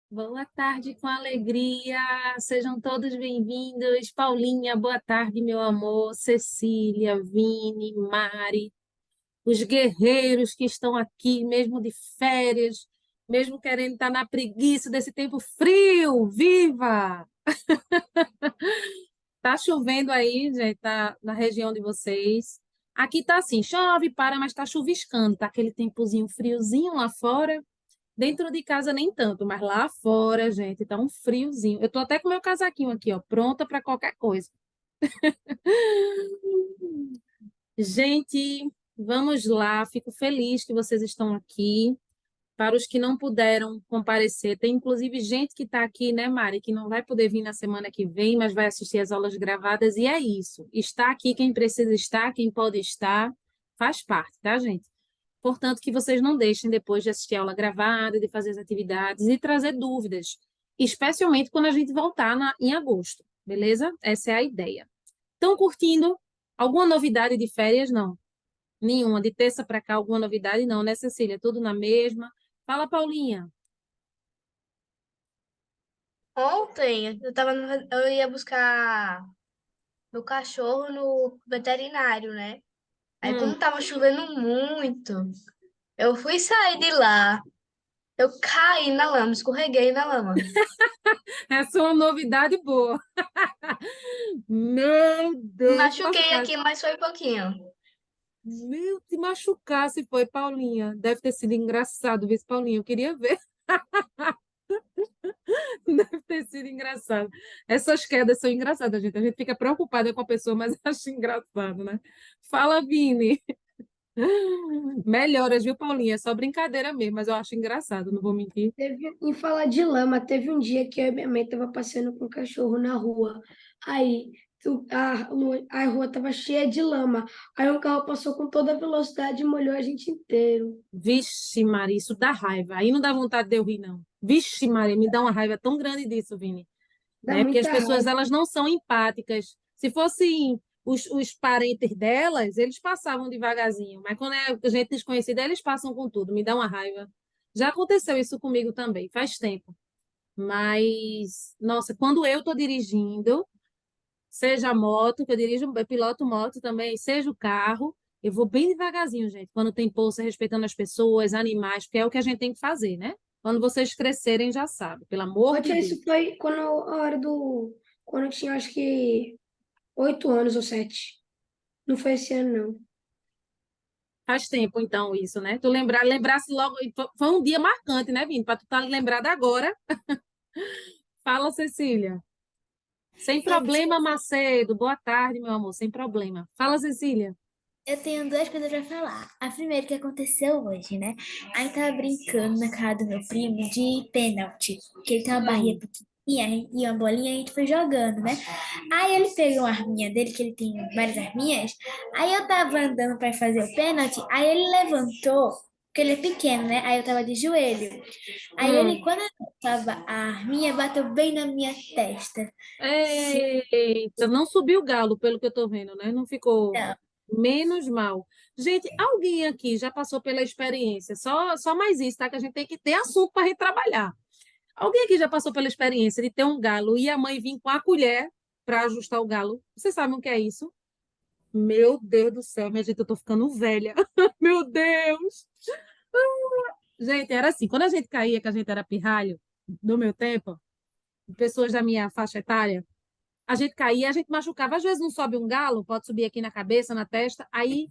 Boa tarde com alegria, sejam todos bem-vindos. Paulinha, boa tarde, meu amor. Cecília, Vini, Mari, os guerreiros que estão aqui, mesmo de férias, mesmo querendo estar na preguiça desse tempo frio. Viva! Tá chovendo aí, gente, tá na região de vocês. Aqui tá assim, chove, para, mas tá chuviscando, tá aquele tempozinho friozinho lá fora. Dentro de casa nem tanto, mas lá fora, gente, tá um friozinho. Eu tô até com meu casaquinho aqui, ó, pronta para qualquer coisa. Gente, vamos lá. Fico feliz que vocês estão aqui. Para os que não puderam comparecer, tem inclusive gente que está aqui, né, Mari, que não vai poder vir na semana que vem, mas vai assistir as aulas gravadas, e é isso. Está aqui quem precisa estar, quem pode estar, faz parte, tá, gente? Portanto, que vocês não deixem depois de assistir a aula gravada, de fazer as atividades e trazer dúvidas, especialmente quando a gente voltar em agosto, beleza? Essa é a ideia. Estão curtindo? Alguma novidade de férias? Não. Nenhuma. De terça para cá, alguma novidade? Não, né, Cecília? Tudo na mesma. Fala, Paulinha. Ontem eu ia buscar meu cachorro no veterinário, né? Aí Hum, como tava chovendo muito, eu fui sair de lá, eu caí na lama, escorreguei na lama. essa é uma novidade boa. Meu Me Deus, te machuquei machucasse. aqui, mas foi pouquinho. Meu, te machucasse foi, Paulinha. Deve ter sido engraçado ver esse Paulinha. Eu queria ver. Deve ter sido engraçado. Essas quedas são engraçadas, gente. A gente fica preocupada com a pessoa, mas acha engraçado, né? Fala, Vini. Melhoras, viu, Paulinha? É só brincadeira mesmo, mas eu acho engraçado, não vou mentir. Em falar de lama, teve um dia que eu e minha mãe tava passeando com o cachorro na rua. Aí a rua tava cheia de lama. Aí um carro passou com toda a velocidade e molhou a gente inteiro. Vixe, Maria, isso dá raiva. Aí não dá vontade de eu rir, não. Vixe, Maria, me dá uma raiva tão grande disso, Vini. Dá Né? Porque as muita pessoas raiva. elas não são empáticas. Se fossem os parentes delas, eles passavam devagarzinho, mas quando é gente desconhecida, eles passam com tudo, me dá uma raiva. Já aconteceu isso comigo também, faz tempo. Mas, nossa, quando eu estou dirigindo, seja a moto, que eu dirijo, eu piloto moto também, seja o carro, eu vou bem devagarzinho, gente. Quando tem poça, respeitando as pessoas, animais, porque é o que a gente tem que fazer, né? Quando vocês crescerem, já sabe, pelo amor Ô, de tia, Deus. isso foi quando a hora do. Quando eu tinha acho que 8 anos ou 7. Não foi esse ano, não. Faz tempo, então, isso, né? Tu lembrasse logo, foi um dia marcante, né, Vini? Para tu estar lembrada agora. Fala, Cecília. Sem problema, Macedo. Boa tarde, meu amor, sem problema. Fala, Cecília. Eu tenho duas coisas pra falar. A primeira que aconteceu hoje, né? Aí tava brincando na casa do meu primo de pênalti, que ele tem uma barrinha Hum, pequenininha e uma bolinha, e a gente foi jogando, né? Aí ele pegou uma arminha dele, que ele tem várias arminhas. Aí eu tava andando pra fazer o pênalti, aí ele levantou, porque ele é pequeno, né? Aí eu tava de joelho. Aí ele, hum. quando eu tava a arminha, bateu bem na minha testa. Eita, não subiu o galo, pelo que eu tô vendo, né? Não ficou Não. menos mal. Gente, alguém aqui já passou pela experiência? Só mais isso, tá? Que a gente tem que ter assunto para retrabalhar. Alguém aqui já passou pela experiência de ter um galo e a mãe vir com a colher para ajustar o galo? Vocês sabem o que é isso? Meu Deus do céu, minha gente, eu tô ficando velha. Meu Deus! Gente, era assim, quando a gente caía, que a gente era pirralho, no meu tempo, pessoas da minha faixa etária, a gente caía, a gente machucava. Às vezes não sobe um galo, pode subir aqui na cabeça, na testa. Aí,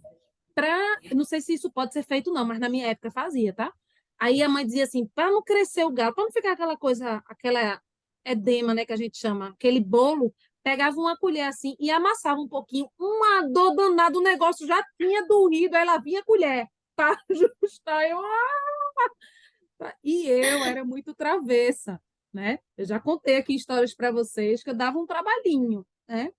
não sei se isso pode ser feito, não, mas na minha época fazia, tá? Aí a mãe dizia assim, para não crescer o galo, para não ficar aquela coisa, aquela edema, né, que a gente chama, aquele bolo, pegava uma colher assim e amassava um pouquinho, uma dor danada, o negócio já tinha doído, aí lá vinha a colher para ajustar. E eu era muito travessa, né? Eu já contei aqui histórias para vocês que eu dava um trabalhinho, né?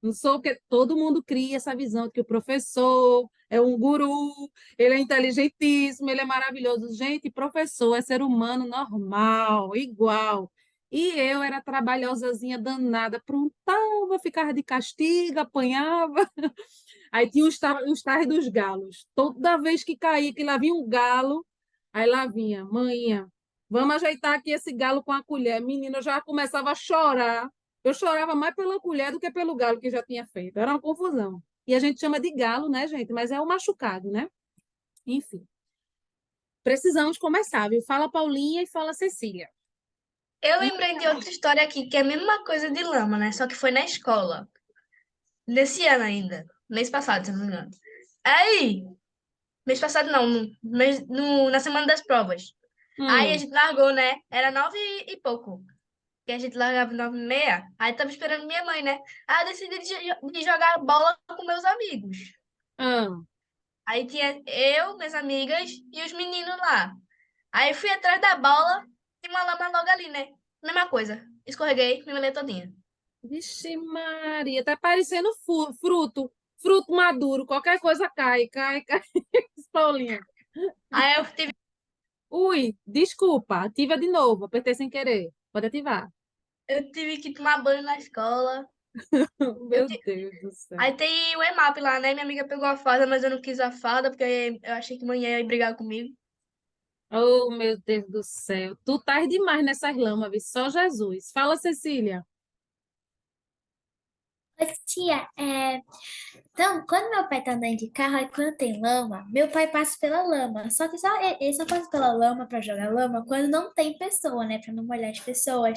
Não sou que todo mundo cria essa visão de que o professor é um guru, ele é inteligentíssimo, ele é maravilhoso. Gente, professor é ser humano normal, igual. E eu era trabalhosazinha danada, aprontava, ficava de castigo, apanhava. Aí tinha os tais dos galos. Toda vez que caía, que lá vinha um galo, aí lá vinha, manhã. Vamos ajeitar aqui esse galo com a colher. Menina, eu já começava a chorar. Eu chorava mais pela colher do que pelo galo que já tinha feito. Era uma confusão. E a gente chama de galo, né, gente? Mas é o machucado, né? Enfim, precisamos começar, viu? Fala Paulinha e fala Cecília. Eu lembrei de outra história aqui, que é a mesma coisa de lama, né? Só que foi na escola. Nesse ano ainda. Mês passado, se não me engano. Aí, mês passado não, na semana das provas. Aí a Hum, gente largou, né? Era 9 e pouco. Que a gente largava 9h30. Aí tava esperando minha mãe, né? Aí eu decidi de jogar bola com meus amigos. ah, Aí tinha eu, minhas amigas e os meninos lá. Aí eu fui atrás da bola e uma lama logo ali, né? Mesma coisa. Escorreguei, me molhei todinha. vixe Maria, tá parecendo fruto, fruto maduro, qualquer coisa cai, cai, cai. Paulinha. Aí eu tive, Ui, desculpa, ativa de novo, apertei sem querer. Pode ativar. eu tive que tomar banho na escola. Eu Meu ti- Deus do céu. Aí tem o EMAP lá, né? Minha amiga pegou a farda, mas eu não quis a farda porque eu achei que manhã ia brigar comigo. Oh, meu Deus do céu. Tu estás demais nessas lamas, viu? Só Jesus. Fala, Cecília. Oi, tia, então, quando meu pai tá andando de carro, aí quando tem lama, meu pai passa pela lama. Só que ele só passa pela lama pra jogar lama quando não tem pessoa, né? Pra não molhar as pessoas.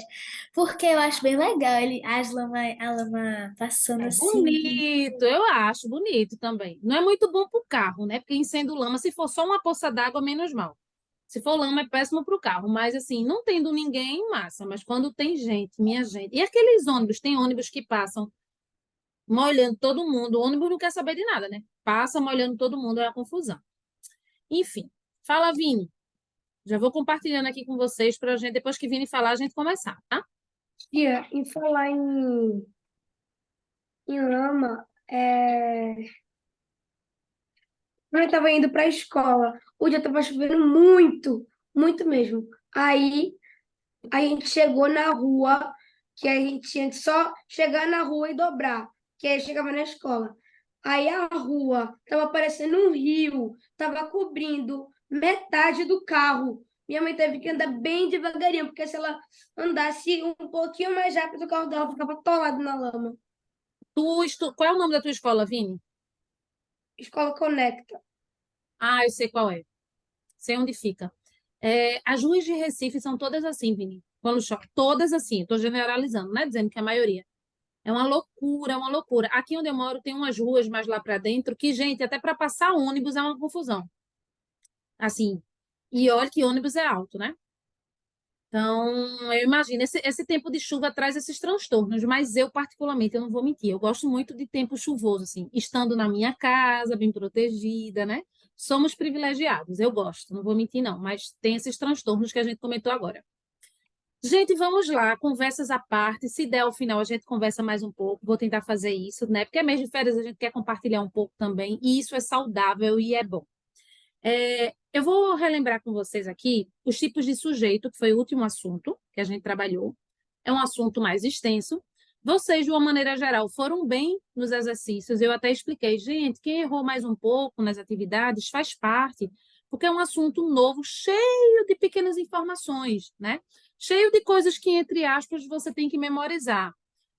Porque eu acho bem legal a lama passando É assim. bonito, eu acho bonito também. Não é muito bom para o carro, né? Porque sendo lama, se for só uma poça d'água, menos mal. Se for lama, é péssimo para o carro. Mas, assim, não tendo ninguém, massa. Mas quando tem gente, minha gente. E aqueles ônibus? Tem ônibus que passam molhando todo mundo. O ônibus não quer saber de nada, né? Passa molhando todo mundo, é uma confusão. Enfim, fala, Vini. Já vou compartilhando aqui com vocês para a gente, depois que Vini falar, a gente começar, tá? Tia, em falar em lama, quando eu estava indo para a escola, o dia estava chovendo muito, muito mesmo. Aí a gente chegou na rua, que a gente tinha que só chegar na rua e dobrar, que aí chegava na escola. Aí a rua estava parecendo um rio, estava cobrindo metade do carro. Minha mãe teve que andar bem devagarinho, porque se ela andasse um pouquinho mais rápido, o carro dela ficava atolado na lama. Qual é o nome da tua escola, Vini? Escola Conecta. Ah, eu sei qual é. Sei onde fica. As ruas de Recife são todas assim, Vini. Quando chove, todas assim. Estou generalizando, não é dizendo que é a maioria. É uma loucura, é uma loucura. Aqui onde eu moro tem umas ruas mais lá para dentro que, gente, até para passar ônibus é uma confusão. Assim, e olha que ônibus é alto, né? Então, eu imagino, esse tempo de chuva traz esses transtornos, mas eu, particularmente, eu não vou mentir, eu gosto muito de tempo chuvoso, assim, estando na minha casa, bem protegida, né? Somos privilegiados, eu gosto, não vou mentir, não, mas tem esses transtornos que a gente comentou agora. Gente, vamos lá, conversas à parte, se der ao final a gente conversa mais um pouco, vou tentar fazer isso, né? Porque é mês de férias, a gente quer compartilhar um pouco também, e isso é saudável e é bom. Eu vou relembrar com vocês aqui os tipos de sujeito, que foi o último assunto que a gente trabalhou. É um assunto mais extenso. Vocês, de uma maneira geral, foram bem nos exercícios. Eu até expliquei, gente, quem errou mais um pouco nas atividades faz parte, porque é um assunto novo, cheio de pequenas informações, né? Cheio de coisas que, entre aspas, você tem que memorizar.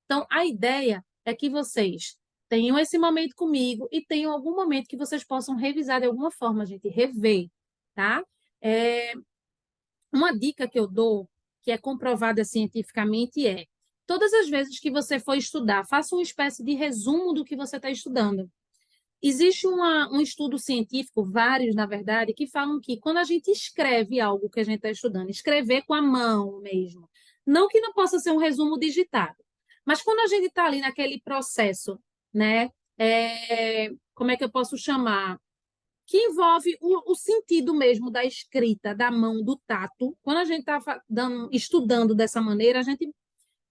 Então, a ideia é que vocês tenham esse momento comigo e tenham algum momento que vocês possam revisar de alguma forma, gente, rever, tá? É, uma dica que eu dou, que é comprovada cientificamente, é todas as vezes que você for estudar, faça uma espécie de resumo do que você está estudando. Existe um estudo científico, vários, na verdade, que falam que quando a gente escreve algo que a gente está estudando, escrever com a mão mesmo, não que não possa ser um resumo digitado, mas quando a gente está ali naquele processo, né? Como é que eu posso chamar? Que envolve o sentido mesmo da escrita, da mão, do tato. Quando a gente está estudando dessa maneira, a gente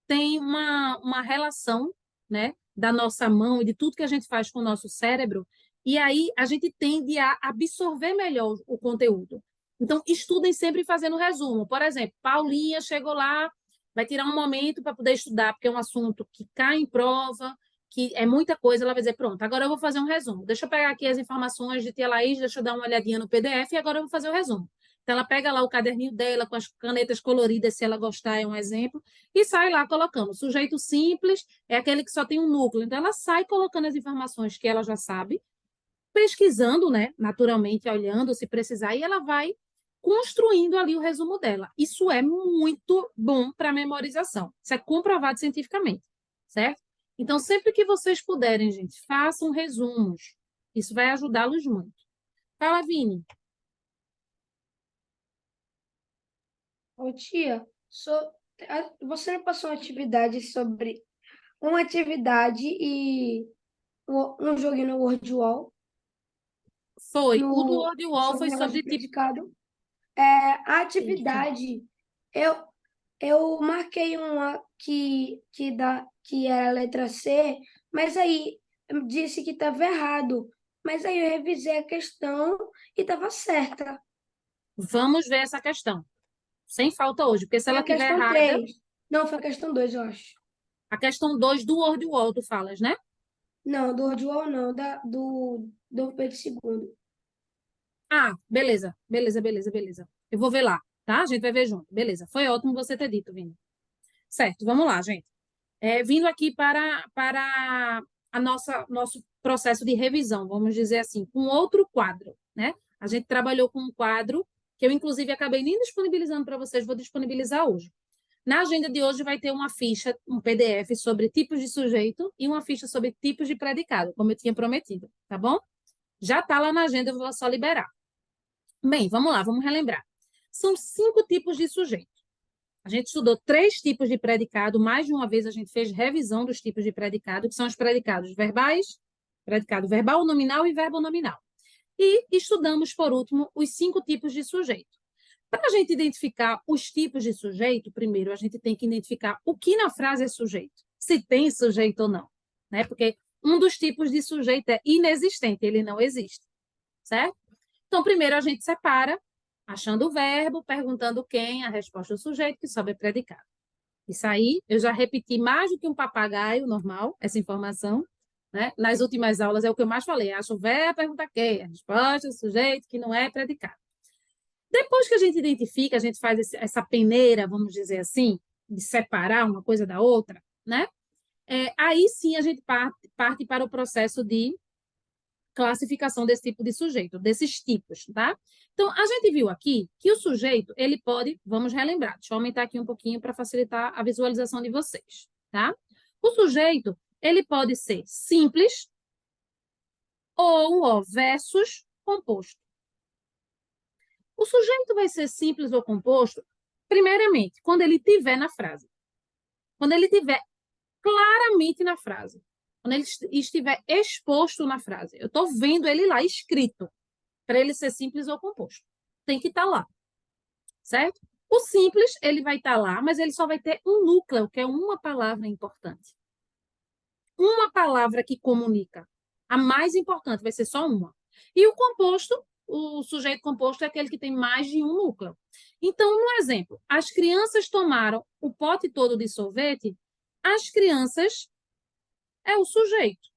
tem uma relação, né, da nossa mão e de tudo que a gente faz com o nosso cérebro, e aí a gente tende a absorver melhor o conteúdo. Então, estudem sempre fazendo resumo. Por exemplo, Paulinha chegou lá, vai tirar um momento para poder estudar, porque é um assunto que cai em prova, que é muita coisa, ela vai dizer, pronto, agora eu vou fazer um resumo. Deixa eu pegar aqui as informações de Tia Laís, deixa eu dar uma olhadinha no PDF e agora eu vou fazer o resumo. Então, ela pega lá o caderninho dela com as canetas coloridas, se ela gostar, é um exemplo, e sai lá colocando. O sujeito simples é aquele que só tem um núcleo. Então, ela sai colocando as informações que ela já sabe, pesquisando, né, naturalmente, olhando se precisar, e ela vai construindo ali o resumo dela. Isso é muito bom para memorização. Isso é comprovado cientificamente, certo? Então, sempre que vocês puderem, gente, façam resumos. Isso vai ajudá-los muito. Fala, Vini. Ô, tia, você não passou uma atividade e um joguinho no Word Wall, Foi. O do Word Wall sobre foi negócio sobre de tipo. predicado? A atividade, eu, eu marquei uma que era a letra C, mas aí disse que estava errado. Mas aí eu revisei a questão e estava certa. Vamos ver essa questão. Sem falta hoje, porque se Foi ela a estiver questão errada, 3. Não, foi a questão 2, eu acho. a questão 2 do Word Wall, tu falas, né? Não, do Ordwall não, do Pedro II. Ah, beleza, beleza, beleza, beleza. Eu vou ver lá, tá? A gente vai ver junto. Beleza. Foi ótimo você ter dito, Vini. Certo, vamos lá, gente. Vindo aqui para a nosso processo de revisão, vamos dizer assim, com outro quadro, né? A gente trabalhou com um quadro que eu, inclusive, acabei nem disponibilizando para vocês, vou disponibilizar hoje. Na agenda de hoje vai ter uma ficha, um PDF sobre tipos de sujeito e uma ficha sobre tipos de predicado, como eu tinha prometido, tá bom? Já está lá na agenda, eu vou só liberar. Bem, vamos lá, vamos relembrar. São 5 tipos de sujeito. A gente estudou 3 tipos de predicado, mais de uma vez a gente fez revisão dos tipos de predicado, que são os predicados verbais, predicado verbal, nominal e verbo nominal. E estudamos, por último, os 5 tipos de sujeito. Para a gente identificar os tipos de sujeito, primeiro a gente tem que identificar o que na frase é sujeito, se tem sujeito ou não, né? Porque um dos tipos de sujeito é inexistente, ele não existe, certo? Então, primeiro a gente separa, achando o verbo, perguntando quem, a resposta do sujeito, que sobe é predicado. Isso aí, eu já repeti mais do que um papagaio normal, essa informação, né? Nas últimas aulas é o que eu mais falei, acha o verbo, pergunta quem, a resposta do sujeito, que não é predicado. Depois que a gente identifica, a gente faz essa peneira, vamos dizer assim, de separar uma coisa da outra, né? Aí sim a gente parte para o processo de classificação desse tipo de sujeito, desses tipos, tá? Então, a gente viu aqui que o sujeito, ele pode, vamos relembrar, deixa eu aumentar aqui um pouquinho para facilitar a visualização de vocês, tá? O sujeito, ele pode ser simples ou, versus composto. O sujeito vai ser simples ou composto, primeiramente, quando ele estiver na frase. Quando ele estiver claramente na frase. Quando ele estiver exposto na frase. Eu estou vendo ele lá escrito, para ele ser simples ou composto. Tem que estar lá. Certo? O simples, ele vai estar lá, mas ele só vai ter um núcleo, que é uma palavra importante. Uma palavra que comunica. A mais importante vai ser só uma. E o composto, o sujeito composto é aquele que tem mais de um núcleo. Então, no exemplo, as crianças tomaram o pote todo de sorvete, as crianças é o sujeito.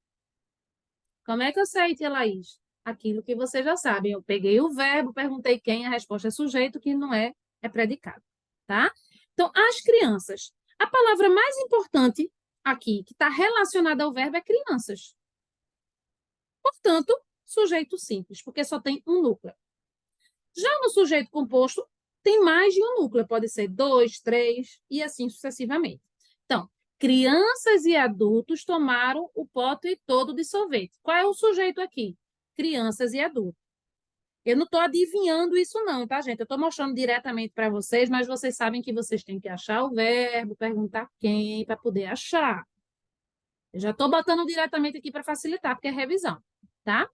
Como é que eu sei, tia Laís? Aquilo que vocês já sabem. Eu peguei o verbo, perguntei quem, a resposta é sujeito, que não é predicado. Tá? Então, as crianças. A palavra mais importante aqui, que está relacionada ao verbo, é crianças. Portanto, sujeito simples, porque só tem um núcleo. Já no sujeito composto, tem mais de um núcleo, pode ser 2, 3 e assim sucessivamente. Então, crianças e adultos tomaram o pote todo de sorvete. Qual é o sujeito aqui? Crianças e adultos. Eu não estou adivinhando isso não, tá, gente? Eu estou mostrando diretamente para vocês, mas vocês sabem que vocês têm que achar o verbo, perguntar quem, para poder achar. Eu já estou botando diretamente aqui para facilitar, porque é revisão, tá?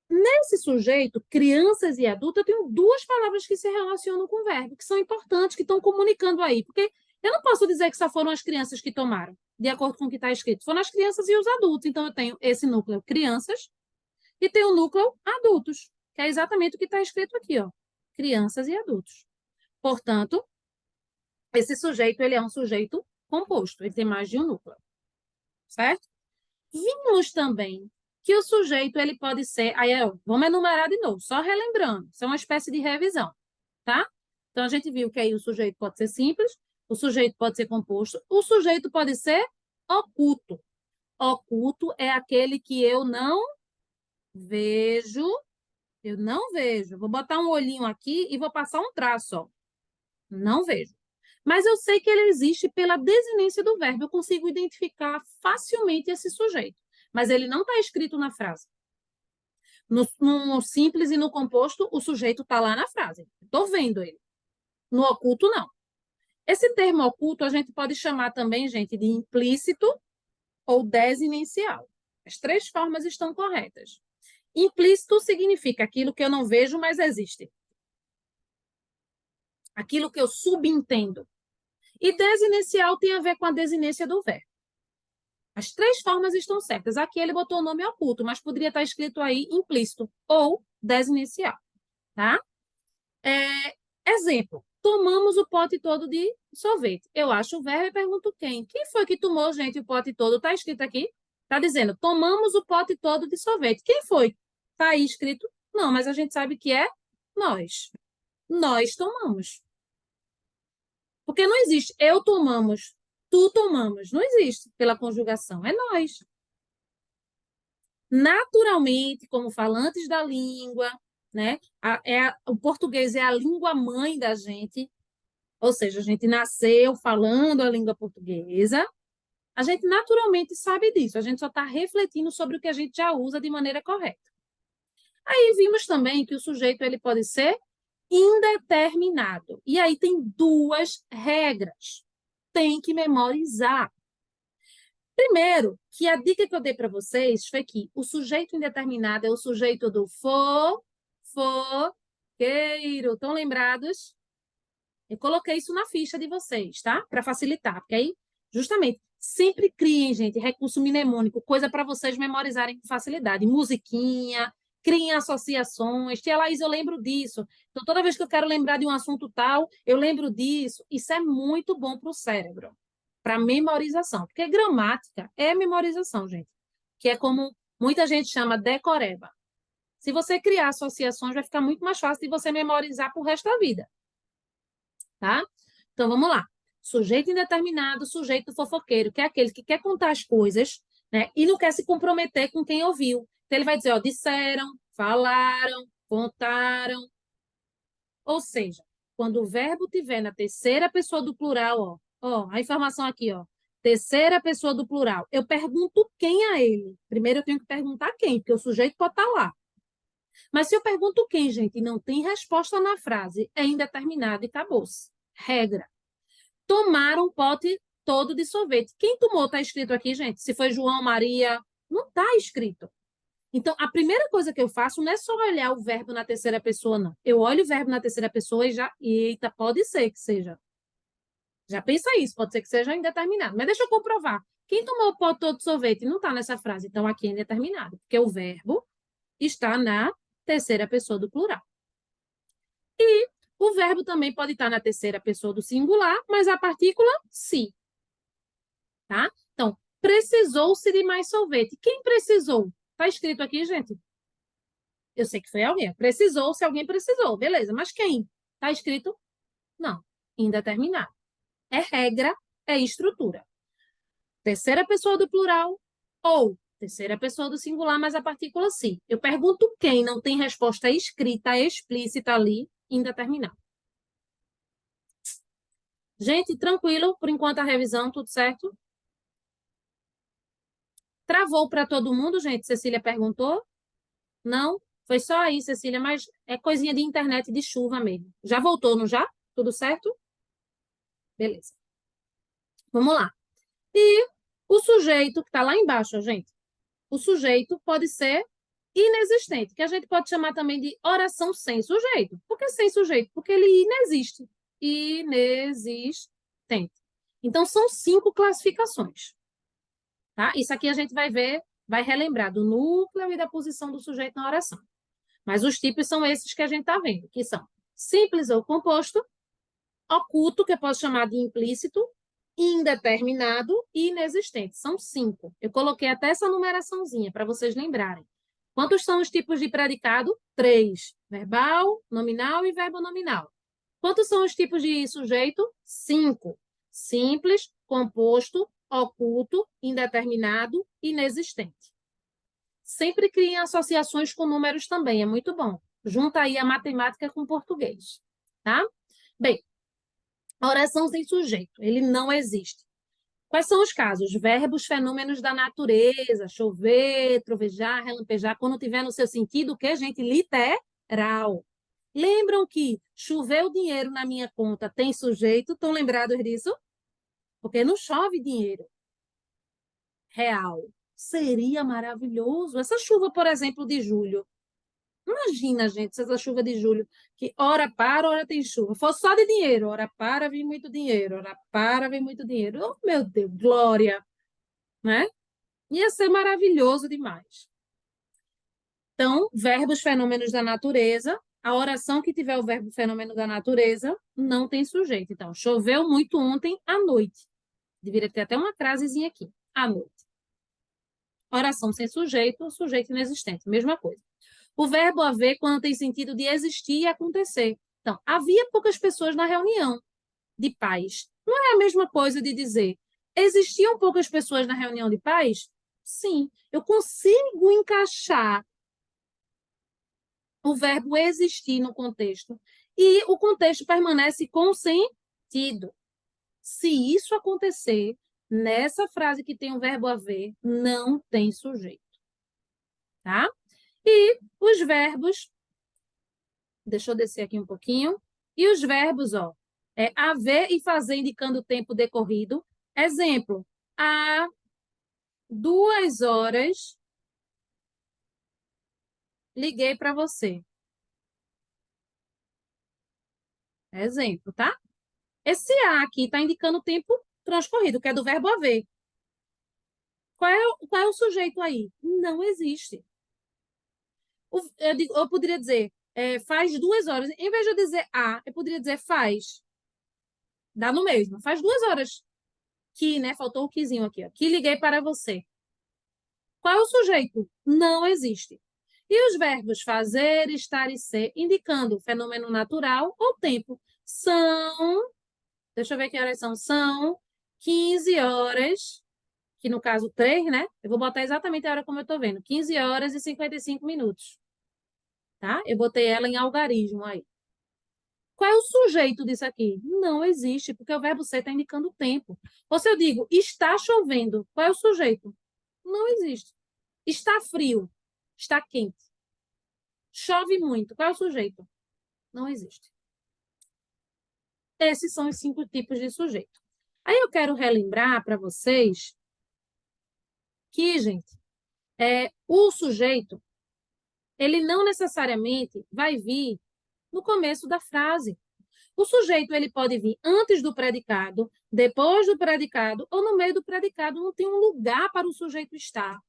Nesse sujeito, crianças e adultos, eu tenho 2 palavras que se relacionam com o verbo, que são importantes, que estão comunicando aí, porque eu não posso dizer que só foram as crianças que tomaram, de acordo com o que está escrito. Foram as crianças e os adultos. Então, eu tenho esse núcleo crianças e tenho o núcleo adultos, que é exatamente o que está escrito aqui, ó. Crianças e adultos. Portanto, esse sujeito, ele é um sujeito composto, ele tem mais de um núcleo, certo? Vimos também que o sujeito, ele pode ser... Aí, vamos enumerar de novo, só relembrando. Isso é uma espécie de revisão. tá? Então, a gente viu que aí o sujeito pode ser simples, o sujeito pode ser composto, o sujeito pode ser oculto. Oculto é aquele que eu não vejo, eu não vejo. Vou botar um olhinho aqui e vou passar um traço, ó. Não vejo. Mas eu sei que ele existe pela desinência do verbo, eu consigo identificar facilmente esse sujeito. Mas ele não está escrito na frase. No simples e no composto, o sujeito está lá na frase. Estou vendo ele. No oculto, não. Esse termo oculto a gente pode chamar também, gente, de implícito ou desinencial. As três formas estão corretas. Implícito significa aquilo que eu não vejo, mas existe. Aquilo que eu subentendo. E desinencial tem a ver com a desinência do verbo. As três formas estão certas. Aqui ele botou o nome oculto, mas poderia estar escrito aí implícito ou desinencial, tá? Exemplo. Tomamos o pote todo de sorvete. Eu acho o verbo e pergunto quem. Quem foi que tomou, gente, o pote todo? Está escrito aqui? Está dizendo, tomamos o pote todo de sorvete. Quem foi? Está aí escrito? Não, mas a gente sabe que é nós. Nós tomamos. Porque não existe eu tomamos, tu tomamos. Não existe pela conjugação. É nós. Naturalmente, como falantes da língua, né? O português é a língua mãe da gente, ou seja, a gente nasceu falando a língua portuguesa, a gente naturalmente sabe disso, a gente só está refletindo sobre o que a gente já usa de maneira correta. Aí vimos também que o sujeito ele pode ser indeterminado. E aí tem duas regras. Tem que memorizar. Primeiro, que a dica que eu dei para vocês foi que o sujeito indeterminado é o sujeito do fofoqueiro. Estão lembrados? Eu coloquei isso na ficha de vocês, tá? Para facilitar, porque aí, justamente, sempre criem, gente, recurso mnemônico, coisa para vocês memorizarem com facilidade. Musiquinha, criem associações. Tia Laís, eu lembro disso. Então, toda vez que eu quero lembrar de um assunto tal, eu lembro disso. Isso é muito bom para o cérebro, para memorização. Porque gramática é memorização, gente. Que é como muita gente chama decoreba. Se você criar associações, vai ficar muito mais fácil de você memorizar para o resto da vida. Tá? Então, vamos lá. Sujeito indeterminado, sujeito fofoqueiro, que é aquele que quer contar as coisas, né, e não quer se comprometer com quem ouviu. Então, ele vai dizer, ó, disseram, falaram, contaram. Ou seja, quando o verbo tiver na terceira pessoa do plural, ó, a informação aqui, ó, terceira pessoa do plural, eu pergunto quem a ele. Primeiro eu tenho que perguntar quem, porque o sujeito pode estar lá. Mas se eu pergunto quem, gente, e não tem resposta na frase, é indeterminado e acabou-se. Regra. Tomaram um pote todo de sorvete. Quem tomou está escrito aqui, gente? Se foi João, Maria, não está escrito. Então, a primeira coisa que eu faço não é só olhar o verbo na terceira pessoa, não. Eu olho o verbo na terceira pessoa e já... Eita, pode ser que seja. Já pensa isso, pode ser que seja indeterminado. Mas deixa eu comprovar. Quem tomou o pote todo de sorvete não está nessa frase. Então, aqui é indeterminado, porque o verbo está na terceira pessoa do plural. E o verbo também pode estar na terceira pessoa do singular, mas a partícula se. Tá? Então, precisou-se de mais sorvete. Quem precisou? Está escrito aqui, gente? Eu sei que foi alguém. Precisou, se alguém precisou. Beleza, mas quem? Está escrito? Não. Indeterminado. É regra, é estrutura. Terceira pessoa do plural ou terceira pessoa do singular, mas a partícula se. Eu pergunto quem, não tem resposta escrita, explícita ali, indeterminado. Gente, tranquilo, por enquanto a revisão, tudo certo? Travou para todo mundo, gente? Cecília perguntou? Não? Foi só aí, Cecília, mas é coisinha de internet de chuva mesmo. Já voltou, não já? Tudo certo? Beleza. Vamos lá. E o sujeito que está lá embaixo, gente, o sujeito pode ser inexistente, que a gente pode chamar também de oração sem sujeito. Por que sem sujeito? Porque ele inexiste. Inexistente. Então, são 5 classificações. Tá? Isso aqui a gente vai ver, vai relembrar do núcleo e da posição do sujeito na oração. Mas os tipos são esses que a gente está vendo, que são simples ou composto, oculto, que eu posso chamar de implícito, indeterminado e inexistente. São 5. Eu coloquei até essa numeraçãozinha para vocês lembrarem. Quantos são os tipos de predicado? 3. Verbal, nominal e verbo nominal. Quantos são os tipos de sujeito? 5. Simples, composto, oculto, indeterminado, inexistente. Sempre criem associações com números também, é muito bom. Junta aí a matemática com o português, tá? Bem, oração sem sujeito, ele não existe. Quais são os casos? Verbos, fenômenos da natureza, chover, trovejar, relampejar, quando tiver no seu sentido, o que, gente? Literal. Lembram que choveu dinheiro na minha conta tem sujeito? Estão lembrados disso? Porque não chove dinheiro real. Seria maravilhoso. Essa chuva, por exemplo, de julho. Imagina, gente, se essa chuva de julho, que hora para, hora tem chuva. Fosse só de dinheiro, hora para, vem muito dinheiro, hora para, vem muito dinheiro. Oh, meu Deus, glória, né? Ia ser maravilhoso demais. Então, verbos, fenômenos da natureza. A oração que tiver o verbo fenômeno da natureza não tem sujeito. Então, choveu muito ontem à noite. Deveria ter até uma crasezinha aqui, à noite. Oração sem sujeito, sujeito inexistente, mesma coisa. O verbo haver, quando tem sentido de existir e acontecer. Então, havia poucas pessoas na reunião de pais. Não é a mesma coisa de dizer, existiam poucas pessoas na reunião de pais? Sim, eu consigo encaixar o verbo existir no contexto. E o contexto permanece com sentido. Se isso acontecer, nessa frase que tem o verbo haver, não tem sujeito. Tá? E os verbos, deixa eu descer aqui um pouquinho, e os verbos, ó, haver e fazer indicando o tempo decorrido. Exemplo, há 2 horas liguei para você. Exemplo, tá? Esse a aqui está indicando o tempo transcorrido, que é do verbo haver. Qual é o sujeito aí? Não existe. Eu poderia dizer, faz 2 horas. Em vez de eu dizer a, eu poderia dizer faz. Dá no mesmo. Faz 2 horas que, né? Faltou o quizinho aqui, ó. Que liguei para você. Qual é o sujeito? Não existe. E os verbos fazer, estar e ser, indicando fenômeno natural ou tempo. São, deixa eu ver que horas são. São 15 horas, que no caso 3, né? Eu vou botar exatamente a hora como eu estou vendo. 15 horas e 55 minutos. Tá? Eu botei ela em algarismo aí. Qual é o sujeito disso aqui? Não existe, porque o verbo ser está indicando o tempo. Ou se eu digo, está chovendo, qual é o sujeito? Não existe. Está frio, está quente. Chove muito, qual é o sujeito? Não existe. Esses são os 5 tipos de sujeito. Aí eu quero relembrar para vocês que, gente, o sujeito, ele não necessariamente vai vir no começo da frase. O sujeito ele pode vir antes do predicado, depois do predicado ou no meio do predicado. Não tem um lugar para o sujeito estar.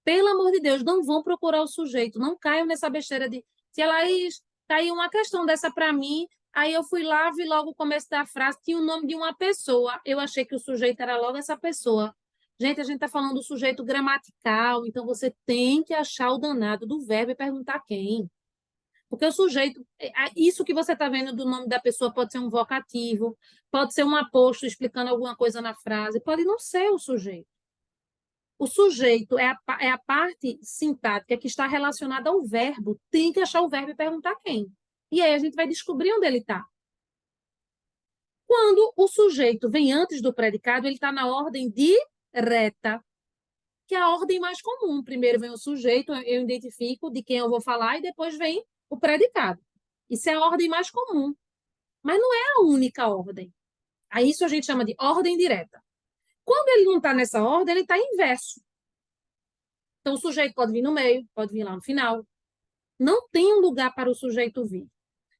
Pelo amor de Deus, não vão procurar o sujeito. Não caiam nessa besteira de... Se Laís, caiu uma questão dessa para mim, aí eu fui lá, vi logo o começo da frase, tinha o nome de uma pessoa. Eu achei que o sujeito era logo essa pessoa. Gente, a gente está falando do sujeito gramatical, então você tem que achar o danado do verbo e perguntar quem. Porque o sujeito, isso que você está vendo do nome da pessoa pode ser um vocativo, pode ser um aposto explicando alguma coisa na frase, pode não ser o sujeito. O sujeito é a parte sintática que está relacionada ao verbo. Tem que achar o verbo e perguntar quem. E aí a gente vai descobrir onde ele está. Quando o sujeito vem antes do predicado, ele está na ordem direta, que é a ordem mais comum. Primeiro vem o sujeito, eu identifico de quem eu vou falar, e depois vem o predicado. Isso é a ordem mais comum. Mas não é a única ordem. A isso a gente chama de ordem direta. Quando ele não está nessa ordem, ele está inverso. Então, o sujeito pode vir no meio, pode vir lá no final. Não tem um lugar para o sujeito vir.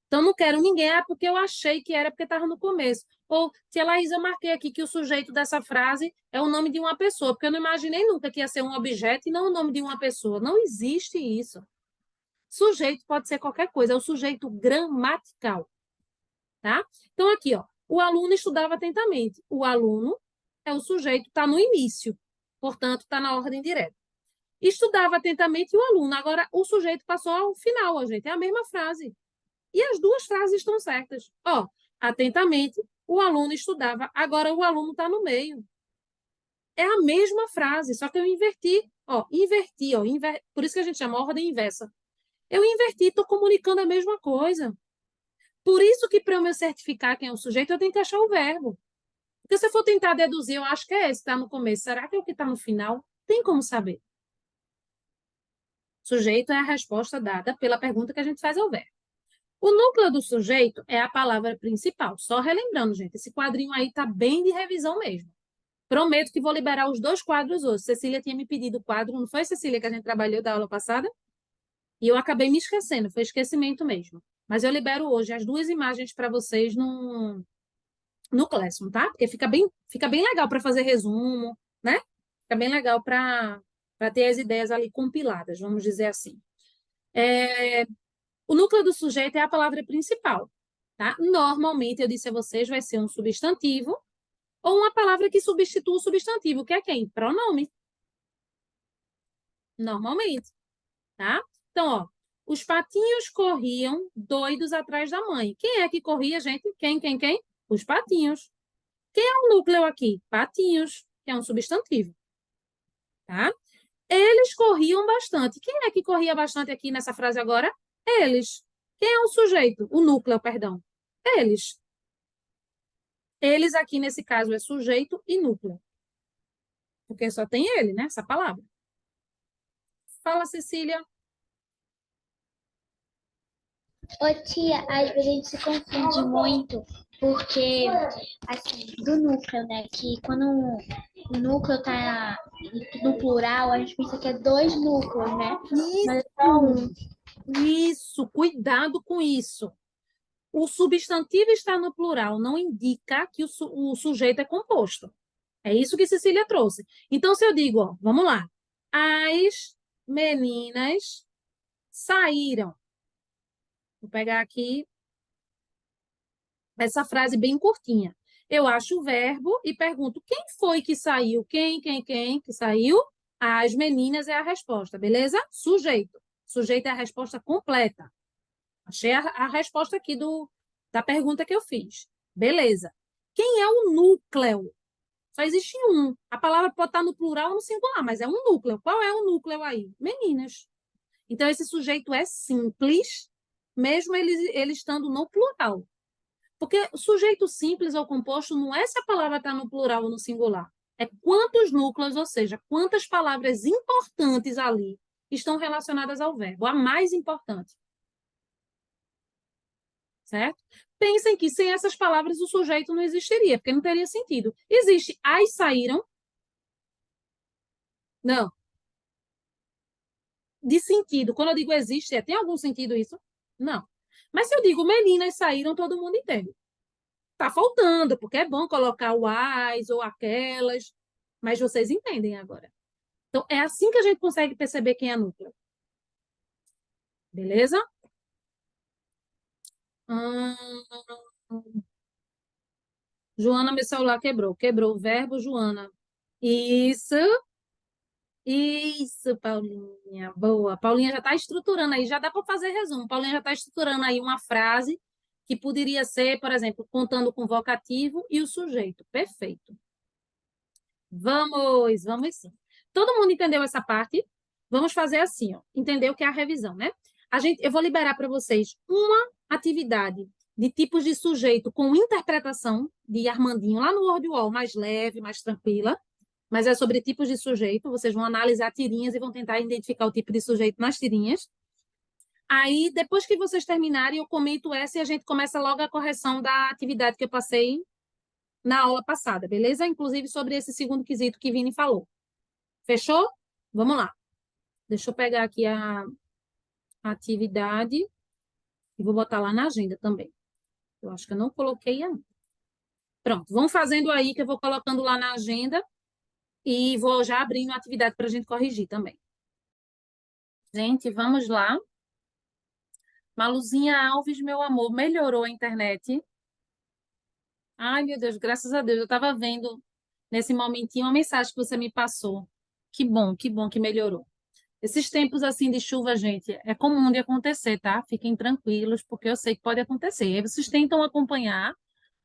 Então, não quero ninguém, porque eu achei que era porque estava no começo. Ou, tia Laís, eu marquei aqui que o sujeito dessa frase é o nome de uma pessoa, porque eu não imaginei nunca que ia ser um objeto e não o nome de uma pessoa. Não existe isso. Sujeito pode ser qualquer coisa, é o sujeito gramatical. Tá? Então, aqui, ó, o aluno estudava atentamente. O aluno é o sujeito, está no início, portanto, está na ordem direta. Estudava atentamente o aluno. Agora, o sujeito passou ao final, ó, gente. É a mesma frase. E as duas frases estão certas. Ó, atentamente, o aluno estudava. Agora o aluno está no meio. É a mesma frase, só que eu inverti. Ó, inverti, ó, por isso que a gente chama ordem inversa. Eu inverti, estou comunicando a mesma coisa. Por isso que para eu me certificar quem é o sujeito, eu tenho que achar o verbo. Porque se eu for tentar deduzir, eu acho que é esse que está no começo. Será que é o que está no final? Tem como saber. Sujeito é a resposta dada pela pergunta que a gente faz ao verbo. O núcleo do sujeito é a palavra principal. Só relembrando, gente, esse quadrinho aí está bem de revisão mesmo. Prometo que vou liberar os 2 quadros hoje. Cecília tinha me pedido o quadro, não foi, Cecília, que a gente trabalhou da aula passada? E eu acabei me esquecendo, foi esquecimento mesmo. Mas eu libero hoje as 2 imagens para vocês no Classroom, tá? Porque fica bem legal para fazer resumo, né? Fica bem legal para ter as ideias ali compiladas, vamos dizer assim. O núcleo do sujeito é a palavra principal, tá? Normalmente, eu disse a vocês, vai ser um substantivo ou uma palavra que substitua o substantivo, que é quem? Pronome. Normalmente, tá? Então, ó, os patinhos corriam doidos atrás da mãe. Quem é que corria, gente? Quem? Os patinhos. Quem é o núcleo aqui? Patinhos, que é um substantivo, tá? Eles corriam bastante. Quem é que corria bastante aqui nessa frase agora? Eles. Quem é o sujeito? O núcleo, perdão. Eles. Eles aqui, nesse caso, é sujeito e núcleo. Porque só tem ele, né? Essa palavra. Fala, Cecília. Ô tia, às vezes a gente se confunde muito, porque, assim, do núcleo, né? Que quando o núcleo tá no plural, a gente pensa que é 2 núcleos, né? Mas é só um. Isso, cuidado com isso. O substantivo está no plural, não indica que o sujeito é composto. É isso que Cecília trouxe. Então, se eu digo, ó, vamos lá. As meninas saíram. Vou pegar aqui essa frase bem curtinha. Eu acho o verbo e pergunto quem foi que saiu? Quem que saiu? As meninas é a resposta, beleza? Sujeito. Sujeito é a resposta completa. Achei a resposta aqui da pergunta que eu fiz. Beleza. Quem é o núcleo? Só existe um. A palavra pode estar no plural ou no singular, mas é um núcleo. Qual é o núcleo aí? Meninas. Então, esse sujeito é simples, mesmo ele estando no plural. Porque o sujeito simples ou composto não é se a palavra está no plural ou no singular. É quantos núcleos, ou seja, quantas palavras importantes ali estão relacionadas ao verbo. A mais importante. Certo? Pensem que sem essas palavras o sujeito não existiria, porque não teria sentido. Existe as saíram? Não. De sentido. Quando eu digo existe, tem algum sentido isso? Não. Mas se eu digo meninas saíram, todo mundo entende. Tá faltando, porque é bom colocar o as ou aquelas, mas vocês entendem agora. Então, é assim que a gente consegue perceber quem é núcleo. Beleza? Joana, meu celular quebrou. Quebrou o verbo, Joana. Isso, Paulinha. Boa. Paulinha já está estruturando aí, já dá para fazer resumo. Paulinha já está estruturando aí uma frase que poderia ser, por exemplo, contando com o vocativo e o sujeito. Perfeito. Vamos sim. Todo mundo entendeu essa parte? Vamos fazer assim, ó. Entendeu que é a revisão, né? Eu vou liberar para vocês uma atividade de tipos de sujeito com interpretação de Armandinho lá no WordWall, mais leve, mais tranquila, mas é sobre tipos de sujeito. Vocês vão analisar tirinhas e vão tentar identificar o tipo de sujeito nas tirinhas. Aí, depois que vocês terminarem, eu comento essa e a gente começa logo a correção da atividade que eu passei na aula passada, beleza? Inclusive sobre esse segundo quesito que Vini falou. Fechou? Vamos lá. Deixa eu pegar aqui a atividade e vou botar lá na agenda também. Eu acho que eu não coloquei ainda. Pronto, vão fazendo aí que eu vou colocando lá na agenda e vou já abrindo a atividade para a gente corrigir também. Gente, vamos lá. Maluzinha Alves, meu amor, melhorou a internet? Ai, meu Deus, graças a Deus. Eu estava vendo nesse momentinho uma mensagem que você me passou. Que bom que melhorou. Esses tempos assim de chuva, gente, é comum de acontecer, tá? Fiquem tranquilos, porque eu sei que pode acontecer. Aí vocês tentam acompanhar,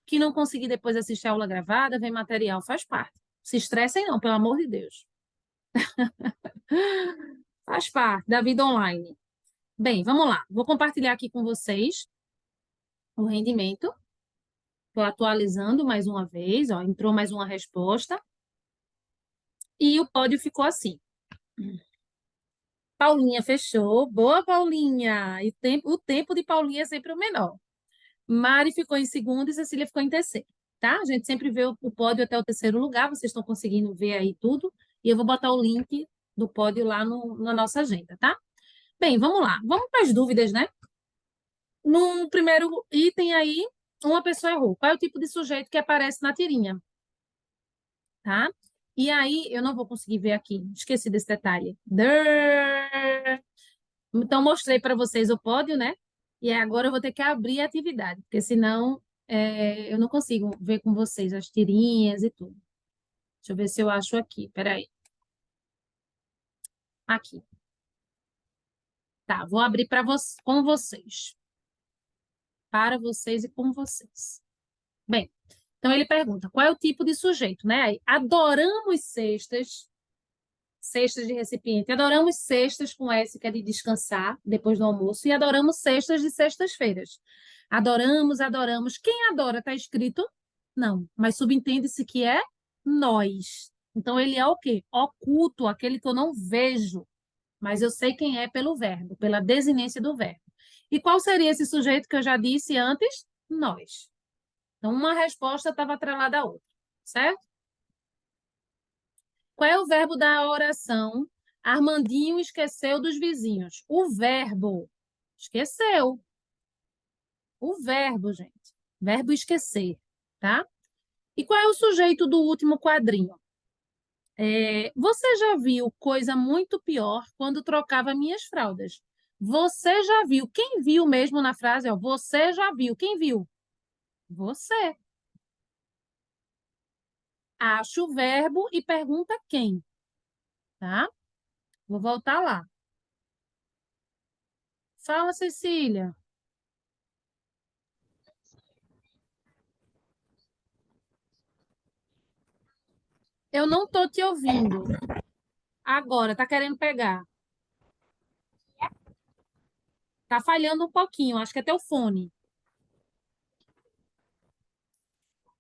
Que não conseguir depois assistir a aula gravada, ver material, faz parte. Se estressem não, pelo amor de Deus. Faz parte da vida online. Bem, vamos lá. Vou compartilhar aqui com vocês o rendimento. Estou atualizando mais uma vez, ó, entrou mais uma resposta. E o pódio ficou assim. Paulinha fechou. Boa, Paulinha! E o tempo de Paulinha é sempre o menor. Mari ficou em segundo e Cecília ficou em terceiro, tá? A gente sempre vê o pódio até o terceiro lugar, vocês estão conseguindo ver aí tudo. E eu vou botar o link do pódio lá na nossa agenda, tá? Bem, vamos lá. Vamos para as dúvidas, né? No primeiro item aí, uma pessoa errou. Qual é o tipo de sujeito que aparece na tirinha? Tá? E aí, eu não vou conseguir ver aqui. Esqueci desse detalhe. Então, mostrei para vocês o pódio, né? E agora eu vou ter que abrir a atividade, porque senão eu não consigo ver com vocês as tirinhas e tudo. Deixa eu ver se eu acho aqui. Peraí. Aqui. Tá, vou abrir com vocês. Para vocês e com vocês. Bem, então ele pergunta, qual é o tipo de sujeito, né? Aí, adoramos cestas de recipiente, adoramos cestas com S, que é de descansar depois do almoço, e adoramos cestas de sextas-feiras. Adoramos. Quem adora está escrito? Não, mas subentende-se que é nós. Então ele é o quê? Oculto, aquele que eu não vejo, mas eu sei quem é pelo verbo, pela desinência do verbo. E qual seria esse sujeito que eu já disse antes? Nós. Então, uma resposta estava atrelada à outra, certo? Qual é o verbo da oração? Armandinho esqueceu dos vizinhos. O verbo. Esqueceu. O verbo, gente. Verbo esquecer, tá? E qual é o sujeito do último quadrinho? Você já viu coisa muito pior quando trocava minhas fraldas? Você já viu. Quem viu mesmo na frase? Ó, você já viu. Quem viu? Você. Acha o verbo e pergunta quem, tá? Vou voltar lá. Fala, Cecília. Eu não tô te ouvindo. Agora, tá querendo pegar. Tá falhando um pouquinho, acho que é teu fone.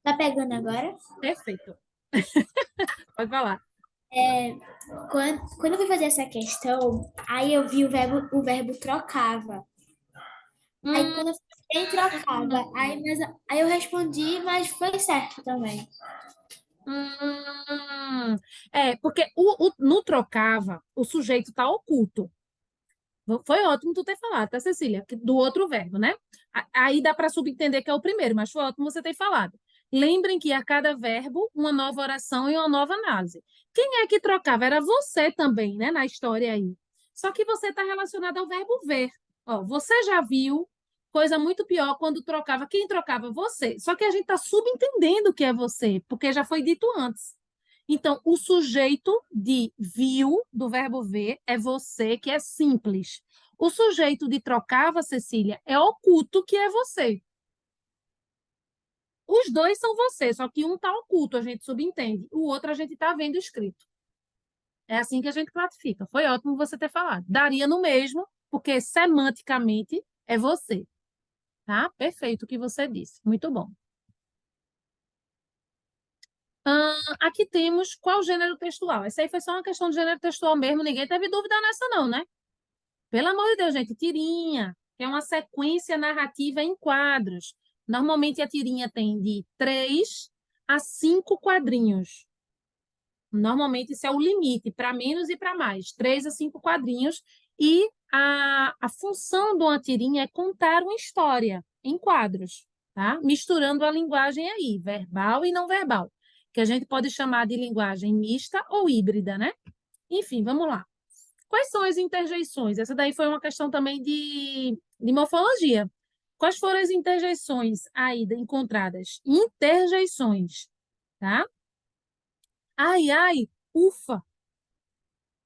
Tá pegando agora? Perfeito. Pode falar. Quando eu fui fazer essa questão, aí eu vi o verbo trocava. Aí quando eu fiquei trocava, aí eu respondi, mas foi certo também. Porque no trocava, o sujeito tá oculto. Foi ótimo tu ter falado, tá, Cecília? Do outro verbo, né? Aí dá para subentender que é o primeiro, mas foi ótimo você ter falado. Lembrem que a cada verbo, uma nova oração e uma nova análise. Quem é que trocava? Era você também, né, na história aí. Só que você está relacionado ao verbo ver. Ó, você já viu coisa muito pior quando trocava. Quem trocava? Você. Só que a gente está subentendendo que é você, porque já foi dito antes. Então, o sujeito de viu, do verbo ver, é você, que é simples. O sujeito de trocava, Cecília, é oculto, que é você. Os dois são você, só que um está oculto, a gente subentende. O outro a gente está vendo escrito. É assim que a gente classifica. Foi ótimo você ter falado. Daria no mesmo, porque semanticamente é você. Tá? Perfeito o que você disse. Muito bom. Aqui temos qual gênero textual. Essa aí foi só uma questão de gênero textual mesmo, ninguém teve dúvida nessa não, né? Pelo amor de Deus, gente, tirinha, que é uma sequência narrativa em quadros. Normalmente a tirinha tem de 3 a 5 quadrinhos. Normalmente isso é o limite, para menos e para mais, 3 a 5 quadrinhos. E a função de uma tirinha é contar uma história em quadros, tá? Misturando a linguagem aí, verbal e não verbal, que a gente pode chamar de linguagem mista ou híbrida, né? Enfim, vamos lá. Quais são as interjeições? Essa daí foi uma questão também de morfologia. Quais foram as interjeições aí encontradas? Interjeições, tá? Ai, ai, ufa,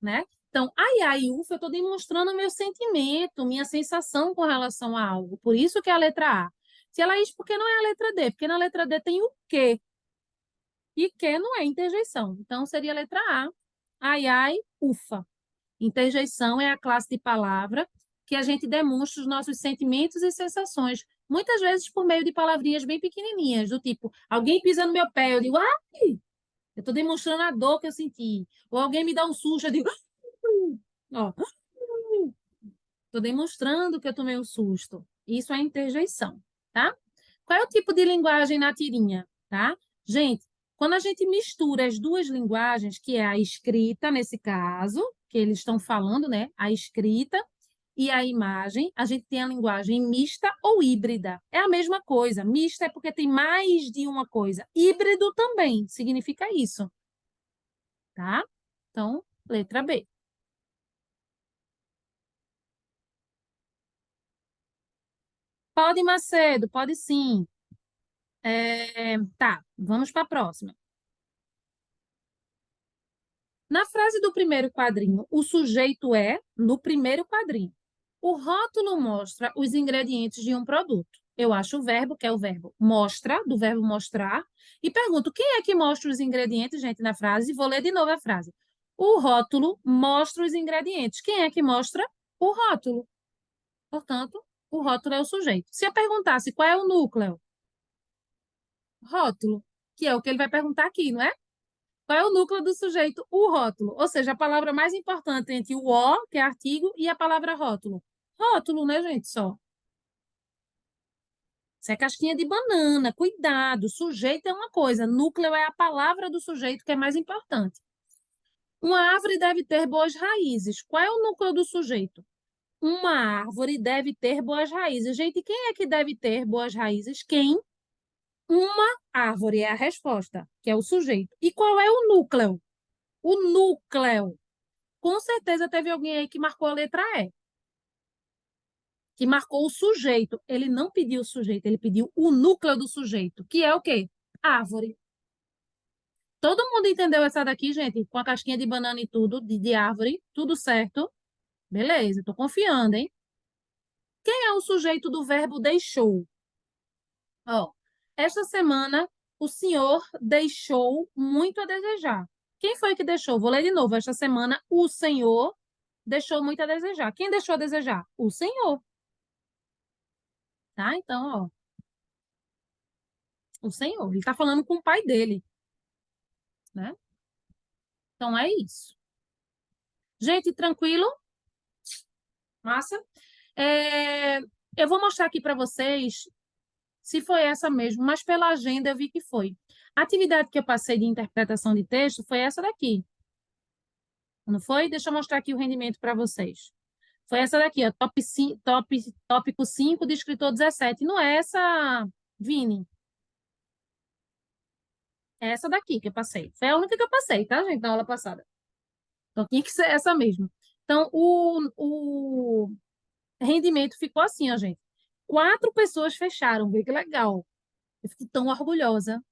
né? Então, ai, ai, ufa, eu estou demonstrando meu sentimento, minha sensação com relação a algo. Por isso que é a letra A. Tia Laís, por que não é a letra D? Porque na letra D tem o quê? E que não é interjeição. Então, seria a letra A. Ai, ai, ufa. Interjeição é a classe de palavra que a gente demonstra os nossos sentimentos e sensações, muitas vezes por meio de palavrinhas bem pequenininhas, do tipo, alguém pisa no meu pé, eu digo, ai, eu estou demonstrando a dor que eu senti. Ou alguém me dá um susto, eu digo, ó, estou demonstrando que eu tomei um susto. Isso é interjeição, tá? Qual é o tipo de linguagem na tirinha, tá? Gente, quando a gente mistura as duas linguagens, que é a escrita, nesse caso, que eles estão falando, né? A escrita e a imagem, a gente tem a linguagem mista ou híbrida. É a mesma coisa. Mista é porque tem mais de uma coisa. Híbrido também significa isso, tá? Então, letra B. Pode, Macedo, pode sim. Tá, vamos para a próxima. Na frase do primeiro quadrinho, o sujeito é no primeiro quadrinho. O rótulo mostra os ingredientes de um produto. Eu acho o verbo, que é o verbo mostra, do verbo mostrar, e pergunto, quem é que mostra os ingredientes, gente, na frase? Vou ler de novo a frase. O rótulo mostra os ingredientes. Quem é que mostra? O rótulo. Portanto, o rótulo é o sujeito. Se eu perguntasse qual é o núcleo? Rótulo, que é o que ele vai perguntar aqui, não é? Qual é o núcleo do sujeito? O rótulo. Ou seja, a palavra mais importante entre o O, que é artigo, e a palavra rótulo. Rótulo, né, gente? Só. Isso é casquinha de banana. Cuidado. Sujeito é uma coisa. Núcleo é a palavra do sujeito que é mais importante. Uma árvore deve ter boas raízes. Qual é o núcleo do sujeito? Uma árvore deve ter boas raízes. Gente, quem é que deve ter boas raízes? Quem? Uma árvore é a resposta, que é o sujeito. E qual é o núcleo? O núcleo. Com certeza teve alguém aí que marcou a letra E, que marcou o sujeito. Ele não pediu o sujeito, ele pediu o núcleo do sujeito, que é o quê? Árvore. Todo mundo entendeu essa daqui, gente? Com a casquinha de banana e tudo, de árvore, tudo certo? Beleza, tô confiando, hein? Quem é o sujeito do verbo deixou? Ó, esta semana o senhor deixou muito a desejar. Quem foi que deixou? Vou ler de novo. Esta semana o senhor deixou muito a desejar. Quem deixou a desejar? O senhor. Tá? Então, ó, o senhor. Ele está falando com o pai dele, né? Então, é isso. Gente, tranquilo? Massa? É, eu vou mostrar aqui para vocês se foi essa mesmo, mas pela agenda eu vi que foi. A atividade que eu passei de interpretação de texto foi essa daqui. Não foi? Deixa eu mostrar aqui o rendimento para vocês. Foi essa daqui, ó, tópico 5 de escritor 17. Não é essa, Vini? É essa daqui que eu passei. Foi a única que eu passei, tá, gente, na aula passada. Então, tinha que ser essa mesmo. Então, o rendimento ficou assim, ó, gente. 4 pessoas fecharam, vê que legal. Eu fico tão orgulhosa.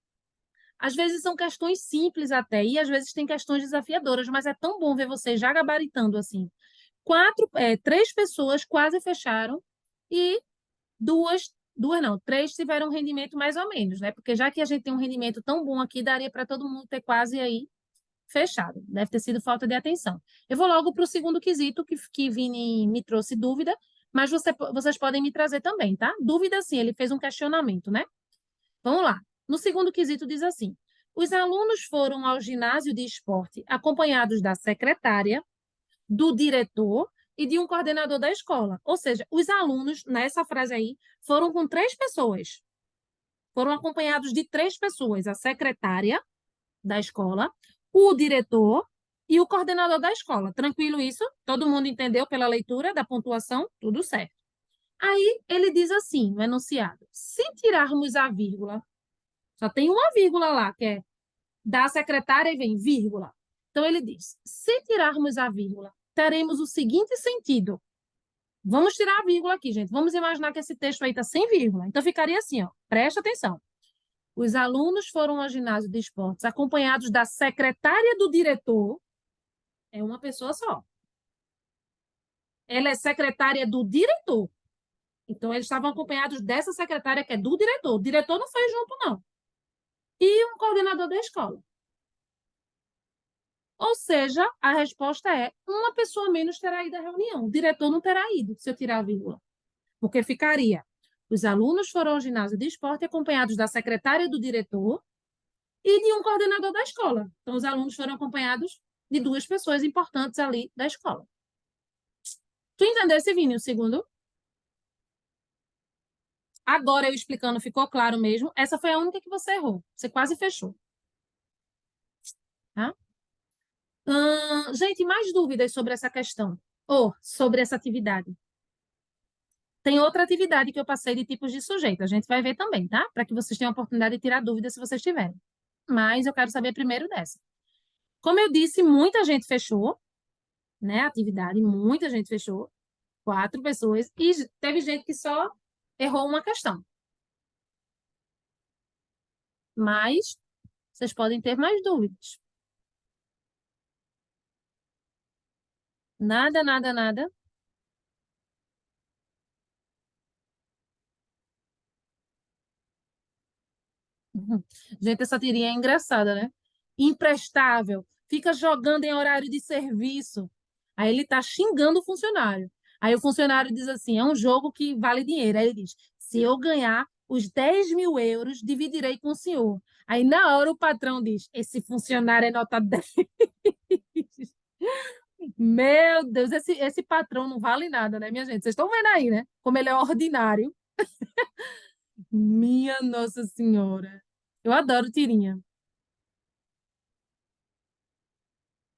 Às vezes são questões simples até, e às vezes tem questões desafiadoras, mas é tão bom ver vocês já gabaritando assim. 3 pessoas quase fecharam e duas não, 3 tiveram um rendimento mais ou menos, né? Porque já que a gente tem um rendimento tão bom aqui, daria para todo mundo ter quase aí fechado. Deve ter sido falta de atenção. Eu vou logo para o segundo quesito, que Vini me trouxe dúvida, mas vocês podem me trazer também, tá? Dúvida, sim, ele fez um questionamento, né? Vamos lá. No segundo quesito diz assim: os alunos foram ao ginásio de esporte acompanhados da secretária, do diretor e de um coordenador da escola. Ou seja, os alunos, nessa frase aí, foram com 3 pessoas. Foram acompanhados de 3 pessoas: a secretária da escola, o diretor e o coordenador da escola. Tranquilo isso? Todo mundo entendeu pela leitura da pontuação? Tudo certo. Aí ele diz assim, no enunciado: se tirarmos a vírgula, só tem uma vírgula lá, que é da secretária e vem vírgula. Então ele diz: se tirarmos a vírgula, teremos o seguinte sentido. Vamos tirar a vírgula aqui, gente. Vamos imaginar que esse texto aí está sem vírgula. Então ficaria assim, ó. Presta atenção. Os alunos foram ao ginásio de esportes acompanhados da secretária do diretor. É uma pessoa só. Ela é secretária do diretor. Então, eles estavam acompanhados dessa secretária que é do diretor. O diretor não foi junto, não. E um coordenador da escola. Ou seja, a resposta é: uma pessoa menos terá ido à reunião. O diretor não terá ido, se eu tirar a vírgula. Porque ficaria: os alunos foram ao ginásio de esporte acompanhados da secretária do diretor e de um coordenador da escola. Então, os alunos foram acompanhados de duas pessoas importantes ali da escola. Tu entendeu esse, Vini, o segundo? Agora eu explicando, ficou claro mesmo. Essa foi a única que você errou. Você quase fechou. Tá? Gente, mais dúvidas sobre essa questão? Ou sobre essa atividade? Tem outra atividade que eu passei de tipos de sujeito. A gente vai ver também, tá? Para que vocês tenham a oportunidade de tirar dúvidas se vocês tiverem. Mas eu quero saber primeiro dessa. Como eu disse, muita gente fechou, né? A atividade, muita gente fechou. 4 pessoas. E teve gente que só errou uma questão. Mas vocês podem ter mais dúvidas. Nada, nada, nada. Gente, essa tirinha é engraçada, né? Imprestável. Fica jogando em horário de serviço. Aí ele tá xingando o funcionário. Aí o funcionário diz assim: é um jogo que vale dinheiro. Aí ele diz: se eu ganhar os 10.000 euros, dividirei com o senhor. Aí na hora o patrão diz: esse funcionário é nota 10. Meu Deus, esse patrão não vale nada, né, minha gente? Vocês estão vendo aí, né? Como ele é ordinário. Minha Nossa Senhora. Eu adoro tirinha.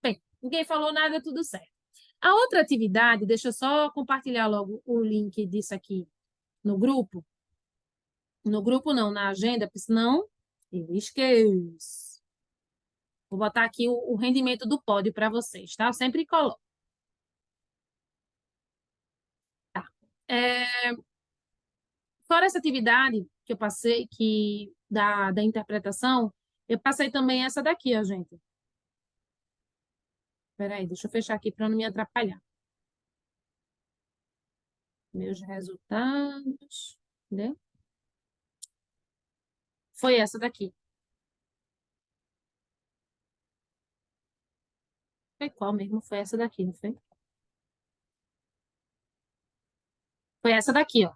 Bem, ninguém falou nada, tudo certo. A outra atividade, deixa eu só compartilhar logo o link disso aqui no grupo. No grupo não, na agenda, porque senão eu esqueço. Vou botar aqui o rendimento do pódio para vocês, tá? Eu sempre coloco. Tá. Fora essa atividade que eu passei, da interpretação, eu passei também essa daqui, ó, gente. Espera aí, deixa eu fechar aqui para não me atrapalhar. Meus resultados. Entendeu? Foi essa daqui. Foi qual mesmo? Foi essa daqui, não foi? Foi essa daqui, ó.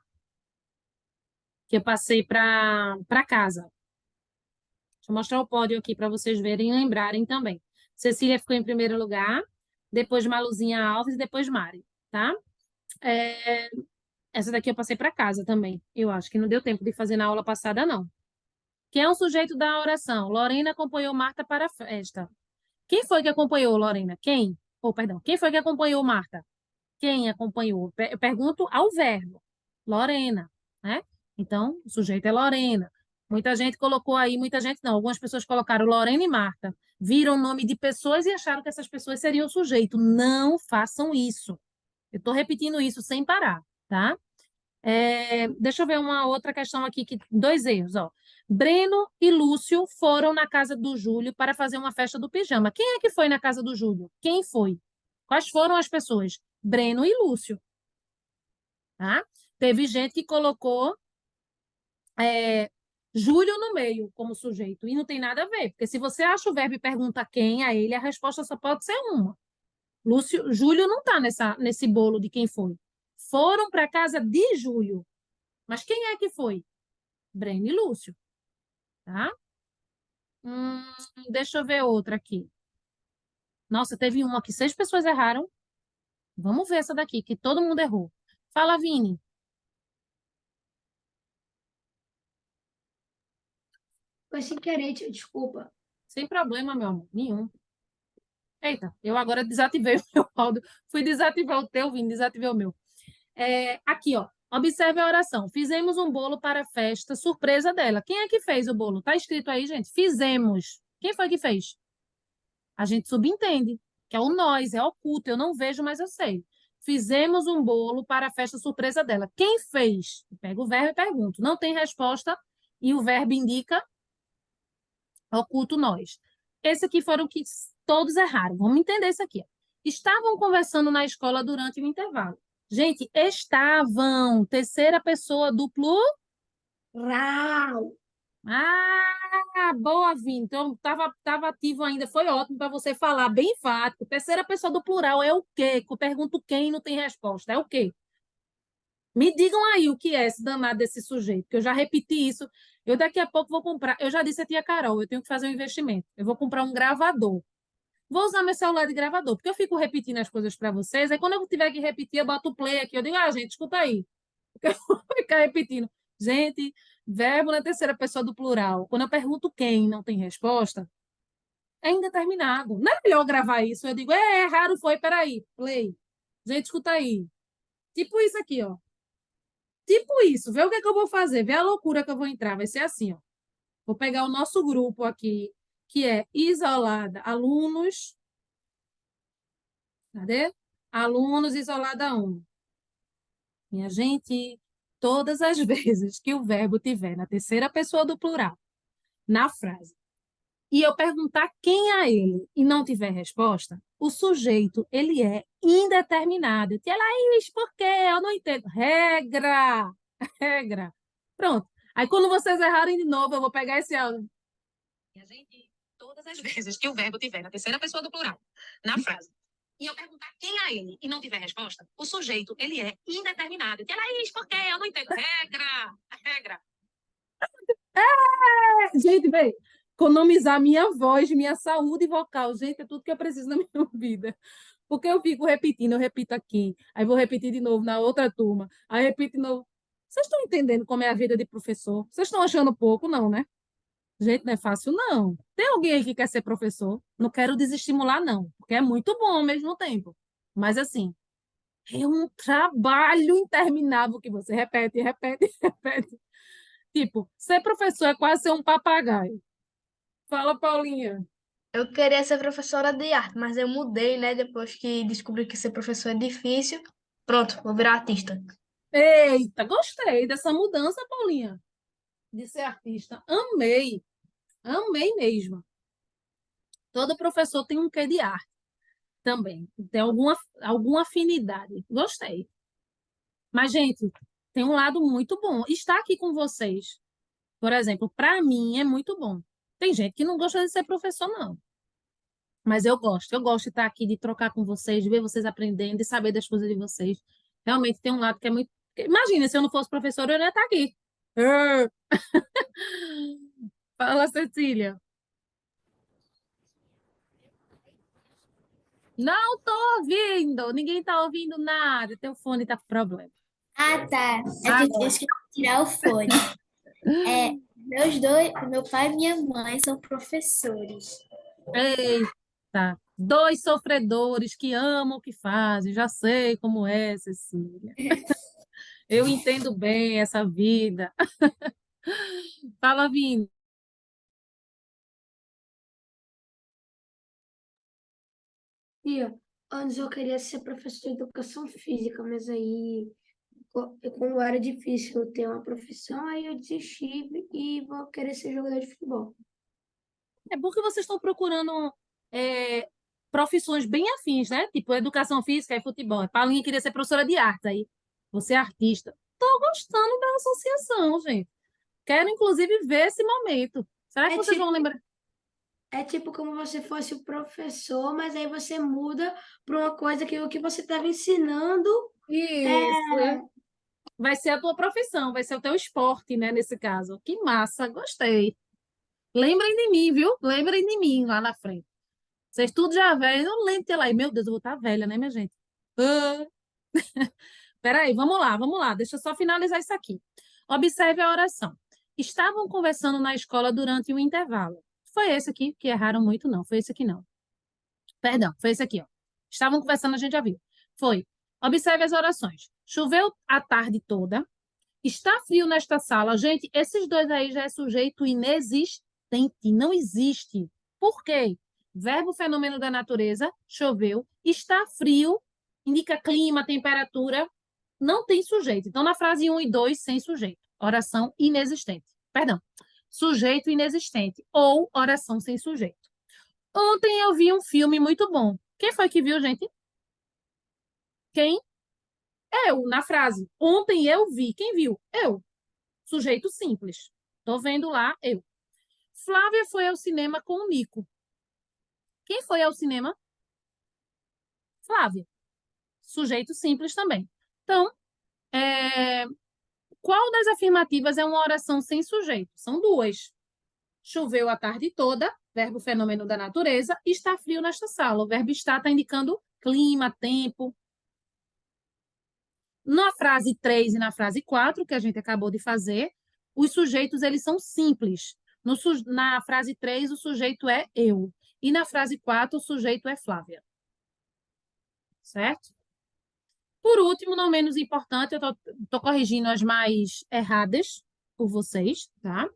Que eu passei para casa. Deixa eu mostrar o pódio aqui para vocês verem e lembrarem também. Cecília ficou em primeiro lugar, depois Maluzinha Alves e depois Mari, tá? Essa daqui eu passei para casa também. Eu acho que não deu tempo de fazer na aula passada, não. Quem é o sujeito da oração? Lorena acompanhou Marta para a festa. Quem foi que acompanhou, Lorena? Quem? Perdão. Quem foi que acompanhou Marta? Quem acompanhou? Eu pergunto ao verbo. Lorena, né? Então, o sujeito é Lorena. Muita gente colocou aí, muita gente não. Algumas pessoas colocaram Lorena e Marta. Viram o nome de pessoas e acharam que essas pessoas seriam o sujeito. Não façam isso. Eu estou repetindo isso sem parar, tá? Deixa eu ver uma outra questão aqui, 2 erros, ó. Breno e Lúcio foram na casa do Júlio para fazer uma festa do pijama. Quem é que foi na casa do Júlio? Quem foi? Quais foram as pessoas? Breno e Lúcio, tá? Teve gente que colocou Júlio no meio como sujeito e não tem nada a ver, porque se você acha o verbo e pergunta quem a ele, a resposta só pode ser uma. Júlio não está nesse bolo de quem foi. Foram para a casa de Júlio. Mas quem é que foi? Breno e Lúcio, tá? Deixa eu ver outra aqui. Nossa, teve uma que 6 pessoas erraram. Vamos ver essa daqui, que todo mundo errou. Fala, Vini. Foi sem querer, tia, desculpa. Sem problema, meu amor, nenhum. Eita, eu agora desativei o meu áudio. Fui desativar o teu, Vini, desativei o meu. Aqui, ó. Observe a oração. Fizemos um bolo para a festa surpresa dela. Quem é que fez o bolo? Tá escrito aí, gente? Fizemos. Quem foi que fez? A gente subentende, que é o nós, é oculto. Eu não vejo, mas eu sei. Fizemos um bolo para a festa surpresa dela. Quem fez? Pega o verbo e pergunto. Não tem resposta e o verbo indica oculto nós. Esse aqui foram que todos erraram. Vamos entender isso aqui. Estavam conversando na escola durante o intervalo. Gente, estavam, terceira pessoa do plural. Rau. Boa, Vini. Então, tava ativo ainda. Foi ótimo para você falar, bem enfático. Terceira pessoa do plural é o quê? Eu pergunto quem não tem resposta. É o quê? Me digam aí o que é esse danado desse sujeito, que eu já repeti isso. Eu daqui a pouco vou comprar. Eu já disse a tia Carol, eu tenho que fazer um investimento. Eu vou comprar um gravador. Vou usar meu celular de gravador, porque eu fico repetindo as coisas para vocês. Aí quando eu tiver que repetir, eu boto o play aqui. Eu digo, gente, escuta aí. Porque eu vou ficar repetindo. Gente, verbo na terceira pessoa do plural. Quando eu pergunto quem não tem resposta, é indeterminado. Não é melhor gravar isso? Eu digo, raro foi, peraí, play. Gente, escuta aí. Tipo isso aqui, ó. Tipo isso. Vê o que é que eu vou fazer. Vê a loucura que eu vou entrar. Vai ser assim, ó. Vou pegar o nosso grupo aqui, que é isolada, alunos. Cadê? Alunos isolada 1. Minha gente, todas as vezes que o verbo tiver na terceira pessoa do plural, na frase, e eu perguntar quem é ele e não tiver resposta, o sujeito, ele é indeterminado. Tia Laís, por quê? Eu não entendo. Regra, regra. Pronto. Aí, quando vocês errarem de novo, eu vou pegar esse áudio. Minha gente, todas as vezes que o verbo tiver na terceira pessoa do plural, na frase, e eu perguntar quem é ele e não tiver resposta, o sujeito, ele é indeterminado. Tia Laís, por quê? Eu não entendo. Regra, regra. Gente, bem, economizar minha voz, minha saúde vocal, gente, é tudo que eu preciso na minha vida. Porque eu fico repetindo, eu repito aqui, aí vou repetir de novo na outra turma, aí repito de novo. Vocês estão entendendo como é a vida de professor? Vocês estão achando pouco, não, né? Gente, não é fácil, não. Tem alguém aí que quer ser professor? Não quero desestimular, não, porque é muito bom ao mesmo tempo. Mas, assim, é um trabalho interminável que você repete, repete, repete. Tipo, ser professor é quase ser um papagaio. Fala, Paulinha. Eu queria ser professora de arte, mas eu mudei, né? Depois que descobri que ser professor é difícil. Pronto, vou virar artista. Eita, gostei dessa mudança, Paulinha, de ser artista. Amei, amei mesmo. Todo professor tem um quê de arte também. Tem alguma afinidade. Gostei. Mas, gente, tem um lado muito bom. Estar aqui com vocês, por exemplo, para mim é muito bom. Tem gente que não gosta de ser professor, não. Mas eu gosto. Eu gosto de estar aqui, de trocar com vocês, de ver vocês aprendendo, de saber das coisas de vocês. Realmente tem um lado que é muito. Imagina, se eu não fosse professora, eu não ia estar aqui. Ah. Fala, Cecília. Não tô ouvindo. Ninguém tá ouvindo nada. Teu fone tá com problema. Ah, tá. É que eu esqueci de tirar o fone. Meu pai e minha mãe são professores. Eita. Dois sofredores que amam o que fazem. Já sei como é, Cecília. Eu entendo bem essa vida. Fala, Vini. Tia, antes eu queria ser professor de educação física, mas aí, como era difícil eu ter uma profissão, aí eu desisti e vou querer ser jogador de futebol. É porque vocês estão procurando profissões bem afins, né? Tipo, educação física e futebol. Paulinha queria ser professora de arte aí. Você é artista. Tô gostando da associação, gente. Quero, inclusive, ver esse momento. Será que É vocês tipo, vão lembrar? é tipo como você fosse o professor, mas aí você muda para uma coisa que o que você estava ensinando Isso. é. Vai ser a tua profissão, vai ser o teu esporte, né, nesse caso. Que massa, gostei. Lembrem de mim, viu? Lembrem de mim lá na frente. Vocês tudo já velhos, eu não lembro de lá. E, meu Deus, eu vou estar velha, né, minha gente? Ah. Peraí, vamos lá. Deixa eu só finalizar isso aqui. Observe a oração. Estavam conversando na escola durante o intervalo. Foi esse aqui, que erraram muito, não. Foi esse aqui, não. Perdão, foi esse aqui, ó. Estavam conversando, a gente já viu. Foi. Observe as orações. Choveu a tarde toda. Está frio nesta sala. Gente, esses dois aí já é sujeito inexistente. Não existe. Por quê? Verbo fenômeno da natureza, choveu. Está frio, indica clima, temperatura. Não tem sujeito. Então, na frase 1 e 2, sem sujeito. Oração inexistente. Perdão. Sujeito inexistente. Ou oração sem sujeito. Ontem eu vi um filme muito bom. Quem foi que viu, gente? Quem? Eu, na frase. Ontem eu vi. Quem viu? Eu. Sujeito simples. Tô vendo lá, eu. Flávia foi ao cinema com o Nico. Quem foi ao cinema? Flávia. Sujeito simples também. Então, qual das afirmativas é uma oração sem sujeito? São duas. Choveu a tarde toda, verbo fenômeno da natureza. Está frio nesta sala. O verbo está indicando clima, tempo. Na frase 3 e na frase 4, que a gente acabou de fazer, os sujeitos eles são simples. Na frase 3, o sujeito é eu. E na frase 4, o sujeito é Flávia. Certo? Por último, não menos importante, eu estou corrigindo as mais erradas por vocês, tá?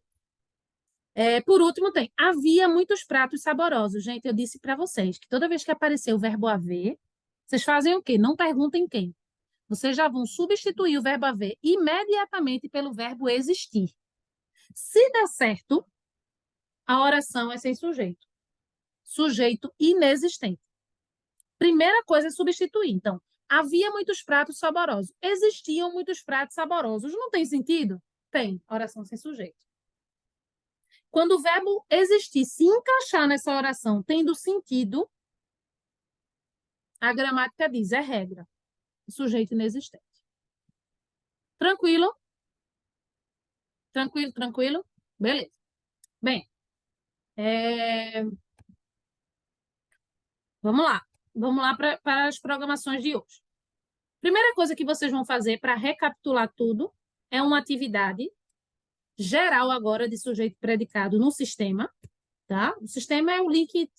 Por último, tem havia muitos pratos saborosos. Gente, eu disse para vocês que toda vez que aparecer o verbo haver, vocês fazem o quê? Não perguntem quem. Vocês já vão substituir o verbo haver imediatamente pelo verbo existir. Se der certo, a oração é sem sujeito. Sujeito inexistente. Primeira coisa é substituir. Então, havia muitos pratos saborosos. Existiam muitos pratos saborosos. Não tem sentido? Tem. Oração sem sujeito. Quando o verbo existir se encaixar nessa oração, tendo sentido, a gramática diz, é regra. Sujeito inexistente. Tranquilo? Tranquilo, tranquilo? Beleza. Bem, vamos lá. Vamos lá para as programações de hoje. Primeira coisa que vocês vão fazer para recapitular tudo é uma atividade geral agora de sujeito e predicado no sistema, tá? O sistema é o link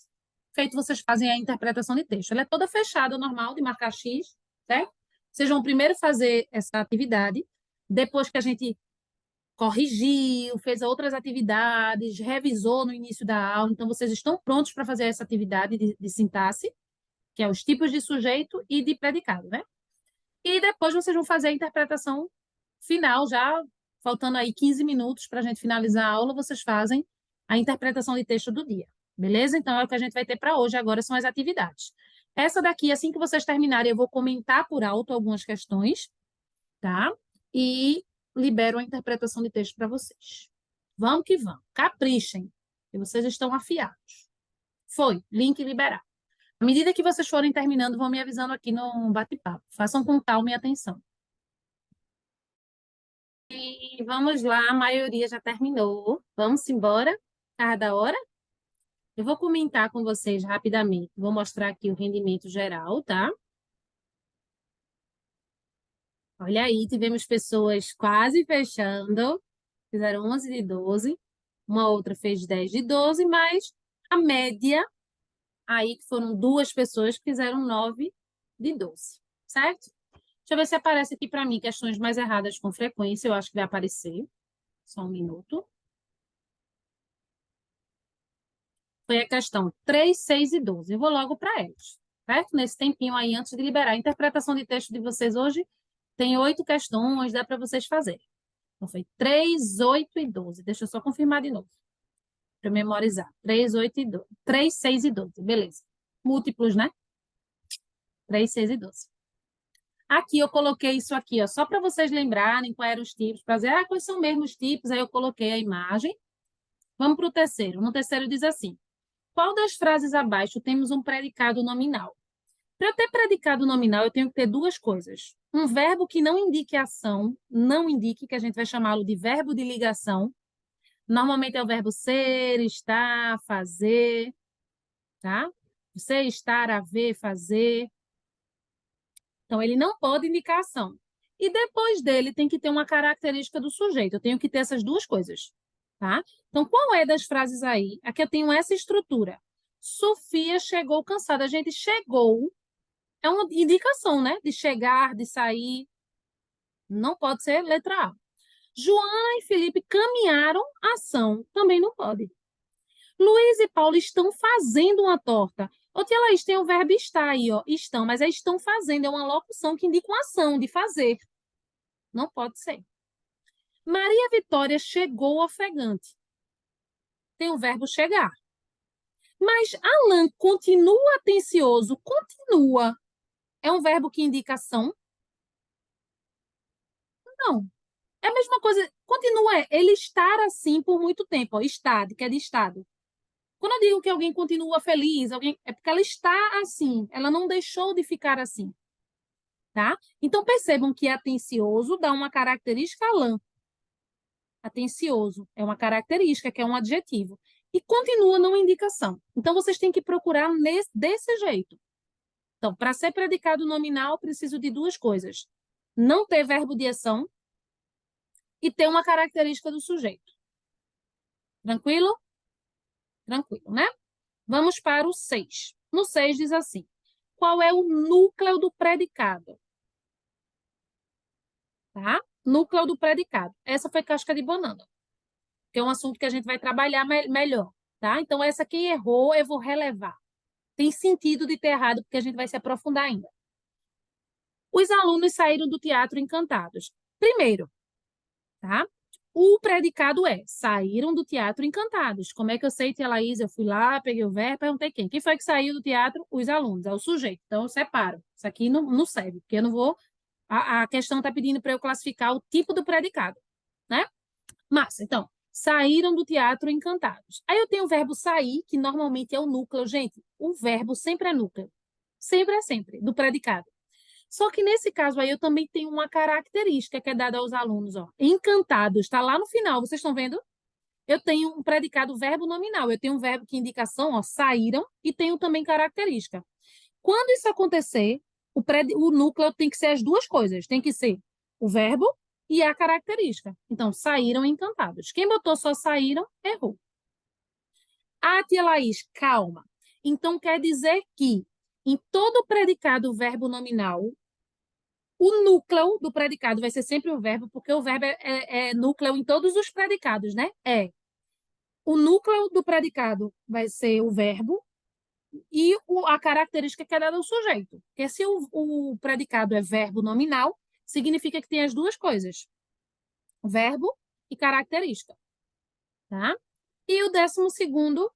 feito vocês fazem a interpretação de texto. Ela é toda fechada, normal, de marcar X, certo? Vocês vão primeiro fazer essa atividade, depois que a gente corrigiu, fez outras atividades, revisou no início da aula, então vocês estão prontos para fazer essa atividade de sintaxe, que é os tipos de sujeito e de predicado, né? E depois vocês vão fazer a interpretação final, já faltando aí 15 minutos para a gente finalizar a aula, vocês fazem a interpretação de texto do dia, beleza? Então, é o que a gente vai ter para hoje, agora são as atividades. Essa daqui, assim que vocês terminarem, eu vou comentar por alto algumas questões, tá? E libero a interpretação de texto para vocês. Vamos que vamos, caprichem, que vocês estão afiados. Foi, link liberado. À medida que vocês forem terminando, vão me avisando aqui no bate-papo. Façam com calma e atenção. E vamos lá, a maioria já terminou. Vamos embora? Cada hora? Eu vou comentar com vocês rapidamente. Vou mostrar aqui o rendimento geral, tá? Olha aí, tivemos pessoas quase fechando. Fizeram 11 de 12. Uma outra fez 10 de 12, mas a média, aí que foram duas pessoas que fizeram 9 de 12, certo? Deixa eu ver se aparece aqui para mim questões mais erradas com frequência. Eu acho que vai aparecer. Só um minuto. Foi a questão 3, 6 e 12. Eu vou logo para elas, certo? Nesse tempinho aí, antes de liberar a interpretação de texto de vocês hoje, tem 8 questões, dá para vocês fazerem. Então, foi 3, 8 e 12. Deixa eu só confirmar de novo, para memorizar. 3, 8 e 12. 3, 6 e 12, beleza. Múltiplos, né? 3, 6 e 12. Aqui eu coloquei isso aqui, ó, só para vocês lembrarem quais eram os tipos, para dizer, quais são mesmo os tipos, aí eu coloquei a imagem. Vamos para o terceiro. No terceiro diz assim, qual das frases abaixo temos um predicado nominal? Para eu ter predicado nominal, eu tenho que ter duas coisas. Um verbo que não indique ação, não indique, que a gente vai chamá-lo de verbo de ligação. Normalmente é o verbo ser, estar, fazer, tá? Ser, estar, haver, fazer. Então, ele não pode indicar ação. E depois dele tem que ter uma característica do sujeito. Eu tenho que ter essas duas coisas, tá? Então, qual é das frases aí? Aqui eu tenho essa estrutura. Sofia chegou cansada. A gente chegou é uma indicação, né? De chegar, de sair. Não pode ser letra A. Joana e Felipe caminharam, ação. Também não pode. Luiz e Paulo estão fazendo uma torta. Ô, tia Laís, tem o verbo estar aí, ó. Estão, mas é estão fazendo. É uma locução que indica uma ação, de fazer. Não pode ser. Maria Vitória chegou ofegante. Tem o verbo chegar. Mas Alan continua atencioso. Continua. É um verbo que indica ação? Não. É a mesma coisa. Continua, ele estar assim por muito tempo. Ó, estado, que é de estado. Quando eu digo que alguém continua feliz, é porque ela está assim. Ela não deixou de ficar assim. Tá? Então, percebam que atencioso dá uma característica lã. Atencioso é uma característica, que é um adjetivo. E continua numa indicação. Então, vocês têm que procurar desse jeito. Então, para ser predicado nominal, preciso de duas coisas. Não ter verbo de ação e ter uma característica do sujeito. Tranquilo? Tranquilo, né? Vamos para o 6. No 6 diz assim: qual é o núcleo do predicado? Tá? Núcleo do predicado. Essa foi casca de banana, que é um assunto que a gente vai trabalhar melhor, tá? Então, essa quem errou, eu vou relevar. Tem sentido de ter errado, porque a gente vai se aprofundar ainda. Os alunos saíram do teatro encantados. Primeiro, tá? O predicado é, saíram do teatro encantados. Como é que eu sei, tia Laís? Eu fui lá, peguei o verbo, perguntei quem. Quem foi que saiu do teatro? Os alunos, é o sujeito. Então, eu separo. Isso aqui não serve, porque eu não vou... A questão está pedindo para eu classificar o tipo do predicado, né? Massa, então, saíram do teatro encantados. Aí eu tenho o verbo sair, que normalmente é o núcleo. Gente, o verbo sempre é núcleo. Sempre é sempre, do predicado. Só que nesse caso aí eu também tenho uma característica que é dada aos alunos, ó. Encantados, está lá no final, vocês estão vendo? Eu tenho um predicado verbo nominal, eu tenho um verbo que indicação, ó, saíram, e tenho também característica. Quando isso acontecer, o núcleo tem que ser as duas coisas, tem que ser o verbo e a característica. Então, saíram encantados. Quem botou só saíram, errou. Ah, tia Laís, calma. Então, quer dizer que em todo predicado verbo nominal, o núcleo do predicado vai ser sempre o verbo, porque o verbo é núcleo em todos os predicados, né? O núcleo do predicado vai ser o verbo e a característica que é dada ao sujeito. Porque se o predicado é verbo nominal, significa que tem as duas coisas, verbo e característica, tá? E o 12º,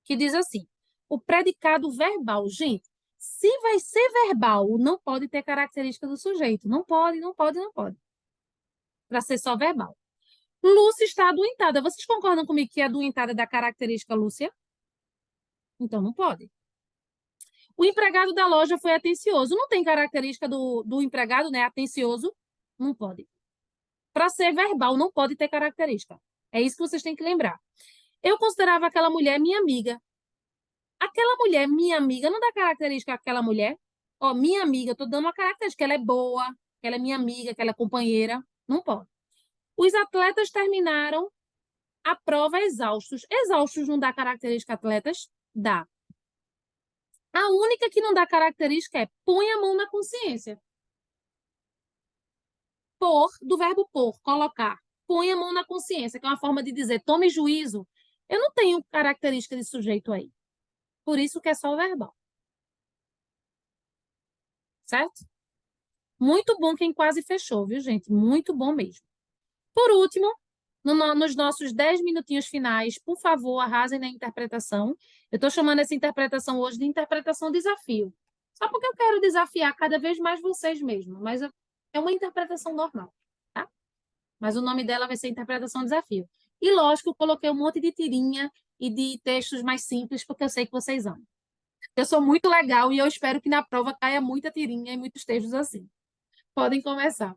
que diz assim, o predicado verbal. Gente, se vai ser verbal, não pode ter característica do sujeito. Não pode, não pode, não pode. Para ser só verbal. Lúcia está adoentada. Vocês concordam comigo que a adoentada é da característica Lúcia? Então, não pode. O empregado da loja foi atencioso. Não tem característica do empregado, né? Atencioso. Não pode. Para ser verbal, não pode ter característica. É isso que vocês têm que lembrar. Eu considerava aquela mulher minha amiga. Aquela mulher, minha amiga, não dá característica àquela mulher. Ó, minha amiga, eu tô dando uma característica, que ela é boa, que ela é minha amiga, que ela é companheira. Não pode. Os atletas terminaram a prova exaustos. Exaustos não dá característica atletas? Dá. A única que não dá característica é põe a mão na consciência. Pôr, do verbo pôr, colocar. Põe a mão na consciência, que é uma forma de dizer tome juízo. Eu não tenho característica de sujeito aí. Por isso que é só o verbal. Certo? Muito bom quem quase fechou, viu, gente? Muito bom mesmo. Por último, nos nossos 10 minutinhos finais, por favor, arrasem na interpretação. Eu estou chamando essa interpretação hoje de interpretação desafio. Só porque eu quero desafiar cada vez mais vocês mesmo. Mas é uma interpretação normal, tá? Mas o nome dela vai ser interpretação desafio. E, lógico, eu coloquei um monte de tirinha e de textos mais simples, porque eu sei que vocês amam. Eu sou muito legal e eu espero que na prova caia muita tirinha e muitos textos assim. Podem começar.